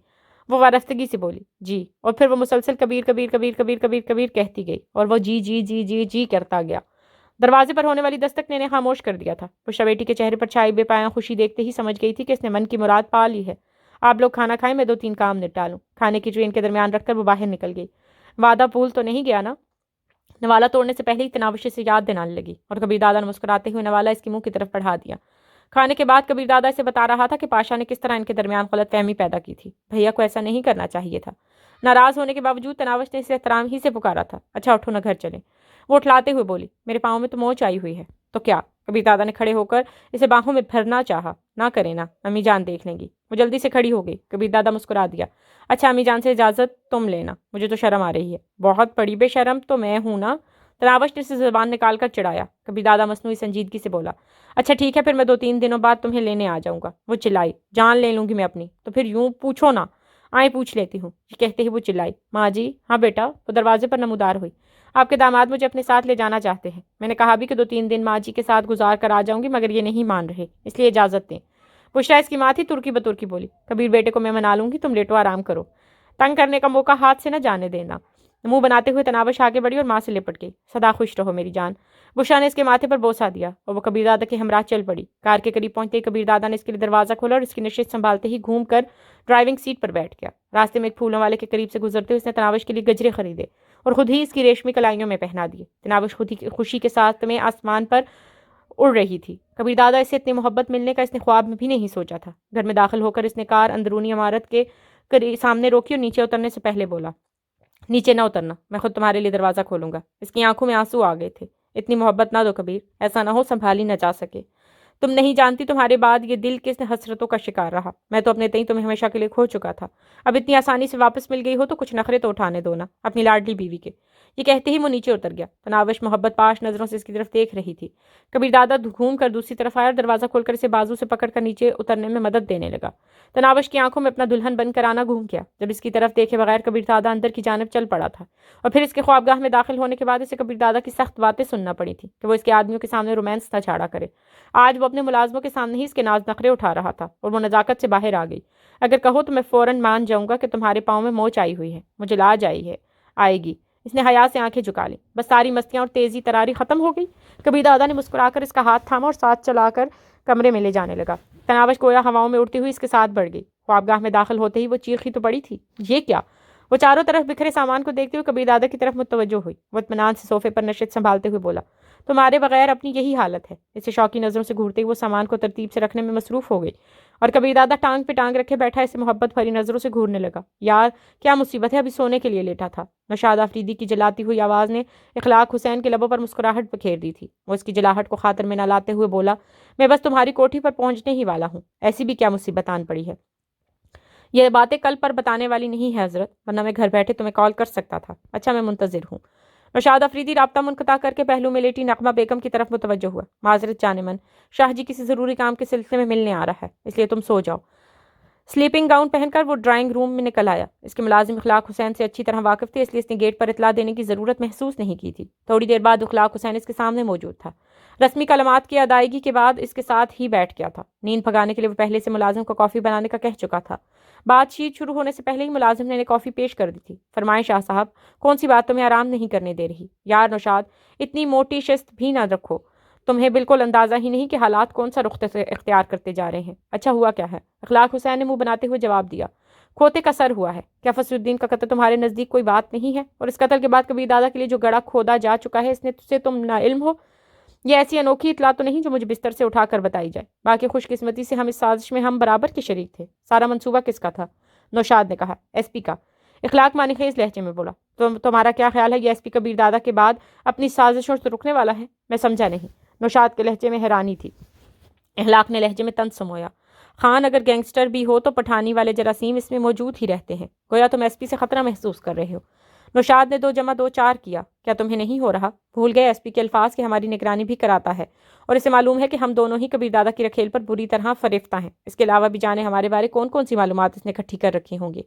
[SPEAKER 1] وہ وارفتگی سے بولی، جی، اور پھر وہ مسلسل کبیر کبیر کبیر کبیر کبیر کبیر کہتی گئی، اور وہ جی جی جی جی جی کرتا گیا۔ دروازے پر ہونے والی دستک نے انہیں خاموش کر دیا تھا۔ بشرا بیٹی کے چہرے پر چھائی بے پایاں خوشی دیکھتے ہی سمجھ گئی تھی کہ اس نے من کی مراد پا لی ہے۔ آپ لوگ کھانا کھائیں، میں 2-3 کام نپٹا لوں۔ کھانے کی ٹرے ان کے درمیان رکھ کر وہ باہر نکل گئی۔ وعدہ بھول تو نہیں گیا نا؟ نوالا توڑنے سے پہلے ہی تناوش سے یاد دلانے لگی، اور کبیر دادا نے مسکراتے ہوئے نوالا اس کے منہ کی طرف بڑھا دیا۔ کھانے کے بعد کبیر دادا اسے بتا رہا تھا کہ پاشا نے کس طرح ان کے درمیان غلط فہمی پیدا کی تھی۔ بھیا کو ایسا نہیں کرنا چاہیے تھا۔ ناراض ہونے کے باوجود تناوش نے اسے احترام ہی سے پکارا تھا۔ اچھا اٹھو نا، گھر چلیں۔ وہ اٹھلاتے ہوئے بولی، میرے پاؤں میں تو موچ آئی ہوئی ہے۔ تو کیا؟ کبیر دادا نے کھڑے ہو کر اسے باہوں میں بھرنا چاہا۔ نہ کرے نا، امی جان دیکھ لیں گی۔ وہ جلدی سے کھڑی ہو گئی۔ کبیر دادا مسکرا دیا۔ اچھا امی جان سے اجازت تم لینا، مجھے تو شرم آ رہی ہے۔ بہت بڑی بے شرم تو میں ہوں نا؟ تناوش نے اسے زبان نکال کر چڑھایا۔ کبیر دادا مصنوعی سنجیدگی سے بولا، اچھا ٹھیک ہے پھر میں 2-3 دنوں بعد تمہیں لینے آ جاؤں گا۔ وہ چلائی، جان لے لوں گی میں اپنی۔ تو پھر یوں پوچھو نا، آئیں پوچھ لیتی ہوں۔ یہ کہتے ہی وہ چلائی، ماں جی۔ ہاں بیٹا۔ وہ دروازے پر نمودار ہوئی۔ آپ کے داماد مجھے اپنے ساتھ لے جانا چاہتے ہیں۔ میں نے کہا بھی کہ 2-3 دن ماں جی کے ساتھ گزار کر آ جاؤں گی، مگر یہ نہیں مان رہے، اس لیے اجازت دیں۔ بشرا اس کی ماں تھی، ترکی بترکی بولی، کبیر بیٹے کو میں منا لوں گی، تم لیٹو آرام کرو۔ تنگ کرنے کا موقع ہاتھ سے نہ جانے دینا۔ منہ بناتے ہوئے تناوش آگے بڑھی اور ماں سے لپٹ گئی۔ سدا خوش رہو میری جان۔ بشرا نے اس کے ماتھے پر بوسہ دیا، اور وہ کبیر دادا کے ہمراہ چل پڑی۔ کار کے قریب پہنچتے ہی کبیر دادا نے اس کے لیے دروازہ کھولا اور اس کی نشست سنبھالتے ہی گھوم کر ڈرائیونگ سیٹ پر بیٹھ گیا۔ راستے میں ایک پھولوں والے کے قریب سے گزرتے ہوئے اس نے تناوش کے لیے گجرے خریدے اور خود ہی اس کی ریشمی کلائیوں میں پہنا دیے۔ تناوش خود ہی خوشی کے ساتھ میں آسمان پر اڑ رہی تھی۔ کبیر دادا اس سے اتنی محبت ملنے کا اس نے خواب میں بھی نہیں سوچا تھا۔ گھر میں داخل ہو کر اس نے کار اندرونی عمارت کے سامنے روکی اور نیچے اترنے سے پہلے بولا، نیچے نہ اترنا، میں خود تمہارے لیے دروازہ کھولوں گا۔ اس کی آنکھوں میں آنسو آ گئے تھے۔ اتنی محبت نہ دو کبیر، ایسا نہ ہو سنبھالی نہ جا سکے۔ تم نہیں جانتی تمہارے بعد یہ دل کس حسرتوں کا شکار رہا۔ میں تو اپنے تئیں تمہیں ہمیشہ کے لیے کھو چکا تھا۔ اب اتنی آسانی سے واپس مل گئی ہو تو کچھ نخرے تو اٹھانے دو نا اپنی لاڈلی بیوی کے۔ یہ کہتے ہی وہ نیچے اتر گیا۔ تناوش محبت پاش نظروں سے اس کی طرف دیکھ رہی تھی۔ کبیر دادا گھوم کر دوسری طرف آیا اور دروازہ کھول کر اسے بازو سے پکڑ کر نیچے اترنے میں مدد دینے لگا۔ تناوش کی آنکھوں میں اپنا دلہن بن کر آنا گھوم گیا۔ جب اس کی طرف دیکھے بغیر کبیر دادا اندر کی جانب چل پڑا تھا، اور پھر اس کے خوابگاہ میں داخل ہونے کے بعد اسے کبیر دادا کی سخت باتیں سننا پڑی تھی کہ وہ اس کے آدمیوں کے سامنے رومانس نہ چھاڑا کرے۔ آج وہ اپنے ملازموں کے سامنے ہی اس کے ناز نخرے اٹھا رہا تھا، اور وہ نزاکت سے باہر آ گئی۔ اگر کہو تو میں فوراً مان جاؤں گا کہ تمہارے پاؤں میں موچ آئی ہوئی ہے۔ مجھے لاج آئی ہے، آئے گی۔ اس نے حیا سے آنکھیں جھکا لی۔ بس ساری مستیاں اور تیزی تراری ختم ہو گئی؟ کبیر دادا نے مسکرا کر اس کا ہاتھ تھاما اور ساتھ چلا کر کمرے میں لے جانے لگا۔ تناوش گویا ہواؤں میں اڑتی ہوئی اس کے ساتھ بڑھ گئی۔ خوابگاہ میں داخل ہوتے ہی وہ چیخی تو پڑی تھی، یہ کیا؟ وہ چاروں طرف بکھرے سامان کو دیکھتے ہوئے کبیر دادا کی طرف متوجہ ہوئی۔ وہ اطمینان سے صوفے پر نشست سنبھالتے ہوئے بولا، تمہارے بغیر اپنی یہی حالت ہے۔ اسے شوقی نظروں سے گھورتے ہی وہ سامان کو ترتیب سے رکھنے میں مصروف ہو گئی اور کبیر دادا ٹانگ پہ ٹانگ رکھے بیٹھا اسے محبت بھری نظروں سے گھورنے لگا۔ یار کیا مصیبت ہے، ابھی سونے کے لیے لیٹا تھا۔ نوشاد آفریدی کی جلاتی ہوئی آواز نے اخلاق حسین کے لبوں پر مسکراہٹ بکھیر دی تھی۔ وہ اس کی جلاہٹ کو خاطر میں نہ لاتے ہوئے بولا، میں بس تمہاری کوٹھی پر پہنچنے ہی والا ہوں، ایسی بھی کیا مصیبت آن پڑی ہے؟ یہ باتیں کل پر بتانے والی نہیں ہے حضرت، ورنہ میں گھر بیٹھے تمہیں کال کر سکتا تھا۔ اچھا میں منتظر ہوں۔ نوشاد آفریدی رابطہ منقطع کر کے پہلو میں لیٹی نغمہ بیگم کی طرف متوجہ ہوا۔ معذرت جانے من، شاہ جی کسی ضروری کام کے سلسلے میں ملنے آ رہا ہے، اس لیے تم سو جاؤ۔ سلیپنگ گاؤن پہن کر وہ ڈرائنگ روم میں نکل آیا۔ اس کے ملازم اخلاق حسین سے اچھی طرح واقف تھے، اس لیے اس نے گیٹ پر اطلاع دینے کی ضرورت محسوس نہیں کی تھی۔ تھوڑی دیر بعد اخلاق حسین اس کے سامنے موجود تھا۔ رسمی کلمات کی ادائیگی کے بعد اس کے ساتھ ہی بیٹھ گیا تھا۔ نیند بھگانے کے لیے وہ پہلے سے ملازم کو کافی بنانے کا کہہ چکا تھا۔ بات چیت شروع ہونے سے پہلے ہی ملازم نے انہیں کافی پیش کر دی تھی۔ فرمائیں شاہ صاحب، کون سی بات تمہیں آرام نہیں کرنے دے رہی؟ یار نوشاد، اتنی موٹی شست بھی نہ رکھو، تمہیں بالکل اندازہ ہی نہیں کہ حالات کون سا رخ اختیار کرتے جا رہے ہیں۔ اچھا ہوا کیا ہے؟ اخلاق حسین نے منہ بناتے ہوئے جواب دیا، کھوتے کا سر ہوا ہے۔ کیا فصل الدین کا قتل تمہارے نزدیک کوئی بات نہیں ہے؟ اور اس قتل کے بعد کبیر دادا کے لیے جو گڑھا کھودا جا چکا ہے، اس نے سے تم نا علم ہو؟ یہ ایسی انوکھی اطلاع تو نہیں جو مجھے بستر سے اٹھا کر بتائی جائے۔ باقی خوش قسمتی سے ہم اس سازش میں ہم برابر کے شریک تھے۔ سارا منصوبہ کس کا تھا؟ نوشاد نے کہا، ایس پی کا۔ اخلاق معنی خیز لہجے میں بولا، تمہارا کیا خیال ہے یہ ایس پی کبیر دادا کے بعد اپنی سازشوں سے رکنے والا ہے؟ میں سمجھا نہیں۔ نوشاد کے لہجے میں حیرانی تھی۔ اخلاق نے لہجے میں طنز سمویا، خان اگر گینگسٹر بھی ہو تو پٹھانی والے جراثیم اس میں موجود ہی رہتے ہیں، گویا تم ایس پی سے خطرہ محسوس کر رہے ہو۔ نوشاد نے 2 + 2 = 4 کیا۔ کیا تمہیں نہیں ہو رہا؟ بھول گئے ایس پی کے الفاظ کہ ہماری نگرانی بھی کراتا ہے اور اسے معلوم ہے کہ ہم دونوں ہی کبیر دادا کی رکھیل پر بری طرح فریفتہ ہیں۔ اس کے علاوہ بھی جانے ہمارے بارے کون سی معلومات اس نے اکٹھی کر رکھی ہوں گی۔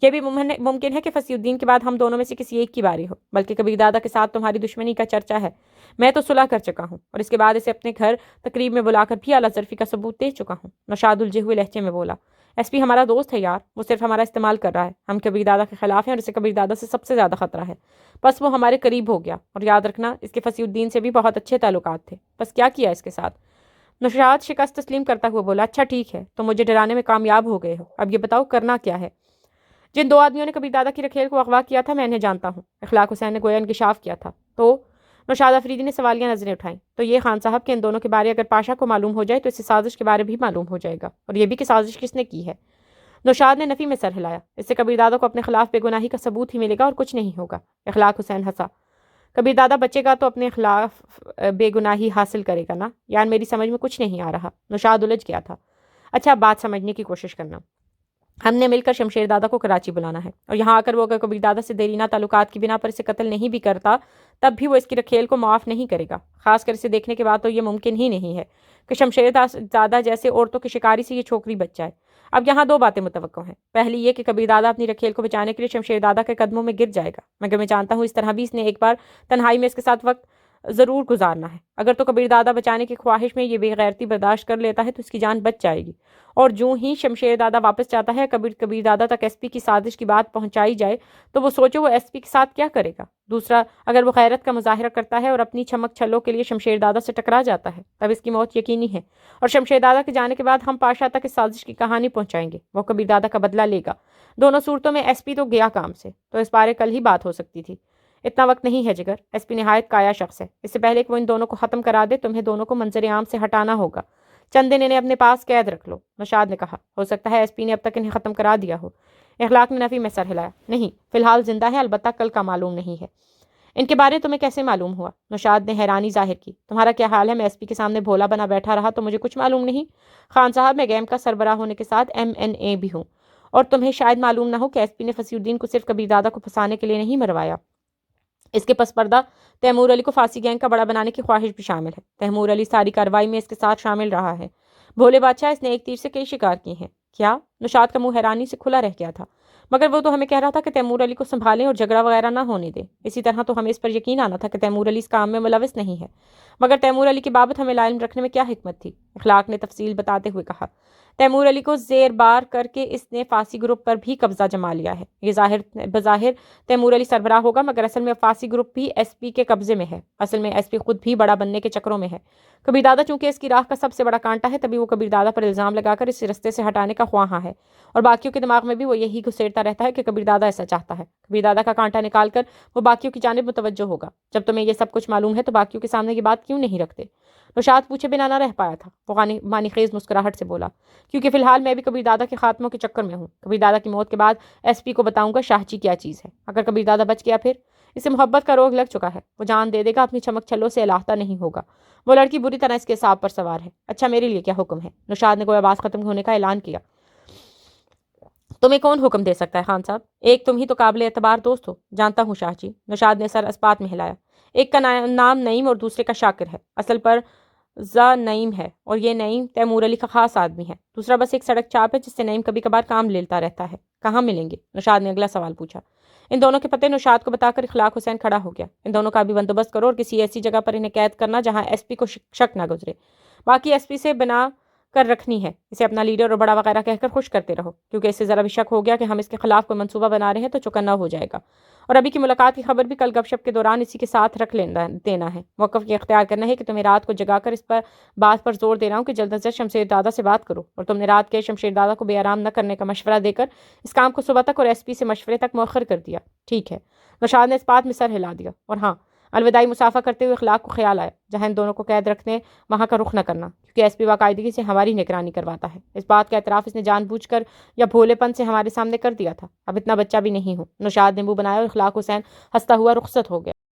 [SPEAKER 1] یہ بھی ممکن ہے کہ فصیح الدین کے بعد ہم دونوں میں سے کسی ایک کی باری ہو، بلکہ کبیر دادا کے ساتھ تمہاری دشمنی کا چرچا ہے۔ میں تو صلح کر چکا ہوں اور اس کے بعد اسے اپنے گھر تقریب میں بلا کر بھی اعلیٰ ظرفی کا ثبوت دے چکا ہوں۔ نوشاد الجھے ہوئے لہجے میں بولا، ایس پی ہمارا دوست ہے یار، وہ صرف ہمارا استعمال کر رہا ہے۔ ہم کبیر دادا کے خلاف ہیں اور اسے کبیر دادا سے سب سے زیادہ خطرہ ہے۔ بس وہ ہمارے قریب ہو گیا، اور یاد رکھنا اس کے فصیح الدین سے بھی بہت اچھے تعلقات تھے۔ بس کیا کیا اس کے ساتھ؟ نوشاد شکست تسلیم کرتا ہوا بولا، اچھا ٹھیک ہے، تم مجھے ڈرانے میں کامیاب ہو گئے ہو، اب یہ بتاؤ کرنا کیا ہے؟ جن 2 آدمیوں نے کبیر دادا کی رکھیل کو اغوا کیا تھا میں انہیں جانتا ہوں۔ اخلاق حسین نے گویا انکشاف کیا تھا۔ تو نوشاد آفریدی نے سوالیہ نظریں اٹھائیں۔ تو یہ خان صاحب کہ ان دونوں کے بارے اگر پاشا کو معلوم ہو جائے تو اسے سازش کے بارے بھی معلوم ہو جائے گا، اور یہ بھی کہ سازش کس نے کی ہے۔ نوشاد نے نفی میں سر ہلایا، اس سے کبیر دادا کو اپنے خلاف بے گناہی کا ثبوت ہی ملے گا اور کچھ نہیں ہوگا۔ اخلاق حسین ہنسا، کبیر دادا بچے گا تو اپنے خلاف بے گناہی حاصل کرے گا نا؟ یار میری سمجھ میں کچھ نہیں آ رہا۔ نوشاد الجھ گیا تھا۔ اچھا بات سمجھنے کی کوشش کرنا، ہم نے مل کر شمشیر دادا کو کراچی بلانا ہے، اور یہاں آ کر وہ اگر کبیر دادا سے دیرینہ تعلقات کی بنا پر اسے قتل نہیں بھی کرتا تب بھی وہ اس کی رکھیل کو معاف نہیں کرے گا۔ خاص کر اسے دیکھنے کے بعد تو یہ ممکن ہی نہیں ہے کہ شمشیر دادا جیسے عورتوں کی شکاری سے یہ چھوکری بچ جائے۔ اب یہاں 2 باتیں متوقع ہیں۔ پہلی یہ کہ کبیر دادا اپنی رکھیل کو بچانے کے لیے شمشیر دادا کے قدموں میں گر جائے گا، مگر میں جانتا ہوں اس طرح بھی اس نے ایک بار تنہائی میں اس کے ساتھ وقت ضرور گزارنا ہے۔ اگر تو کبیر دادا بچانے کی خواہش میں یہ بے غیرتی برداشت کر لیتا ہے تو اس کی جان بچ جائے گی، اور جو ہی شمشیر دادا واپس جاتا ہے کبیر دادا تک ایس پی کی سازش کی بات پہنچائی جائے تو وہ سوچو وہ ایس پی کے ساتھ کیا کرے گا۔ دوسرا، اگر وہ غیرت کا مظاہرہ کرتا ہے اور اپنی چمک چھلوں کے لیے شمشیر دادا سے ٹکرا جاتا ہے تب اس کی موت یقینی ہے، اور شمشیر دادا کے جانے کے بعد ہم پاشا تک اس سازش کی کہانی پہنچائیں گے، وہ کبیر دادا کا بدلہ لے گا۔ دونوں صورتوں میں ایس پی تو گیا کام سے، تو اس بارے کل ہی بات ہو سکتی تھی۔ اتنا وقت نہیں ہے جگر، ایس پی نہایت کایا شخص ہے، اس سے پہلے کہ وہ ان دونوں کو ختم کرا دے تمہیں دونوں کو منظر عام سے ہٹانا ہوگا۔ چند دن انہیں اپنے پاس قید رکھ لو۔ نوشاد نے کہا، ہو سکتا ہے ایس پی نے اب تک انہیں ختم کرا دیا ہو۔ اخلاق نے نفی میں سر ہلایا، نہیں، فی الحال زندہ ہے، البتہ کل کا معلوم نہیں ہے۔ ان کے بارے تمہیں کیسے معلوم ہوا؟ نوشاد نے حیرانی ظاہر کی، تمہارا کیا حال ہے؟ میں ایس پی کے سامنے بھولا بنا بیٹھا رہا تو مجھے کچھ معلوم نہیں؟ خان صاحب میں گیم کا سربراہ ہونے کے ساتھ MNA بھی ہوں، اور تمہیں شاید معلوم نہ ہو کہ ایس پی نے فصیح الدین کو صرف کبیر دادا کو پھنسانے کے لیے نہیں مروایا، اس کے پس پردہ تیمور علی کو پھانسی گینگ کا بڑا بنانے کی خواہش بھی شامل ہے۔ تیمور علی ساری کارروائی میں اس کے ساتھ شامل رہا ہے۔ بھولے بادشاہ، اس نے ایک تیر سے کئی شکار کیے ہیں۔ کیا؟ نوشاد کا منہ حیرانی سے کھلا رہ گیا تھا، مگر وہ تو ہمیں کہہ رہا تھا کہ تیمور علی کو سنبھالیں اور جھگڑا وغیرہ نہ ہونے دیں۔ اسی طرح تو ہمیں اس پر یقین آنا تھا کہ تیمور علی اس کام میں ملوث نہیں ہے، مگر تیمور علی کی بابت ہمیں لا علم رکھنے میں کیا حکمت تھی؟ اخلاق نے تفصیل بتاتے ہوئے کہا، تیمور علی کو زیر بار کر کے اس نے فارسی گروپ پر بھی قبضہ جما لیا ہے۔ یہ بظاہر تیمور علی سربراہ ہوگا، مگر اصل میں فارسی گروپ بھی ایس پی کے قبضے میں ہے۔ اصل میں ایس پی خود بھی بڑا بننے کے چکروں میں ہے۔ کبیر دادا چونکہ اس کی راہ کا سب سے بڑا کانٹا ہے، تبھی وہ کبیر دادا پر الزام لگا کر اس رستے سے ہٹانے کا خواہاں ہے، اور باقیوں کے دماغ میں بھی وہ یہی گھسیٹتا رہتا ہے کہ کبیر دادا ایسا چاہتا ہے۔ کبیر دادا کا کانٹا نکال کر وہ باقیوں کی جانب متوجہ ہوگا۔ جب تمہیں یہ سب کچھ معلوم ہے تو باقیوں کے سامنے یہ بات کیوں نہیں رکھتے؟ نوشاد پوچھے بنا نہ رہ پایا تھا۔ وہ معنی خیز مسکراہٹ سے بولا، کیونکہ فی الحال میں بھی کبیر دادا کے خاتموں کے چکر میں ہوں۔ کبیر دادا کی موت کے بعد ایس پی کو بتاؤں گا شاہ جی کیا چیز ہے۔ اگر کبیر دادا بچ گیا پھر؟ اسے محبت کا روگ لگ چکا ہے، وہ جان دے دے گا، اپنی چمک چھلوں سے الاحتہ نہیں ہوگا۔ وہ لڑکی بری طرح اس کے حساب پر سوار ہے۔ اچھا میرے لیے کیا حکم ہے؟ نوشاد نے گویا بات ختم ہونے کا اعلان کیا۔ تمہیں کون حکم دے سکتا ہے خان صاحب؟ ایک تم ہی تو قابل اعتبار دوست ہو۔ جانتا ہوں شاہ جی۔ نوشاد نے سر اسپات میں ہلایا۔ ایک کا نام نعیم اور دوسرے کا شاکر ہے۔ اصل پر نعیم ہے، اور یہ نعیم تیمور علی کا خاص آدمی ہے۔ دوسرا بس ایک سڑک چاپ ہے جس سے نعیم کبھی کبھار کام لیتا رہتا ہے۔ کہاں ملیں گے؟ نوشاد نے اگلا سوال پوچھا۔ ان دونوں کے پتے نوشاد کو بتا کر اخلاق حسین کھڑا ہو گیا۔ ان دونوں کا بھی بندوبست کرو اور کسی ایسی جگہ پر انہیں قید کرنا جہاں ایس پی کو شک نہ گزرے۔ باقی ایس پی سے بنا کر رکھنی ہے، اسے اپنا لیڈر اور بڑا وغیرہ کہہ کر خوش کرتے رہو، کیونکہ اسے ذرا بھی شک ہو گیا کہ ہم اس کے خلاف کوئی منصوبہ بنا رہے ہیں تو چوکنا ہو جائے گا۔ اور ابھی کی ملاقات کی خبر بھی کل گپ شپ کے دوران اسی کے ساتھ رکھ دینا ہے۔ موقف یہ اختیار کرنا ہے کہ تمہیں رات کو جگا کر اس پر بات پر زور دے رہا ہوں کہ جلد از جلد شمشیر دادا سے بات کرو، اور تم نے رات کے شمشیر دادا کو بے آرام نہ کرنے کا مشورہ دے کر اس کام کو صبح تک اور ایس پی سے مشورے تک مؤخر کر دیا۔ ٹھیک ہے۔ نوشاد نے اس بات میں سر ہلا دیا۔ اور ہاں، الوداعی مسافہ کرتے ہوئے اخلاق کو خیال آیا، جہاں ان دونوں کو قید رکھنے وہاں کا رخ نہ کرنا، کیونکہ ایس پی باقاعدگی سے ہماری نگرانی کرواتا ہے۔ اس بات کا اعتراف اس نے جان بوجھ کر یا بھولے پن سے ہمارے سامنے کر دیا تھا۔ اب اتنا بچہ بھی نہیں ہوں۔ نوشاد نے منہ بنایا اور اخلاق حسین ہنستا ہوا رخصت ہو گیا۔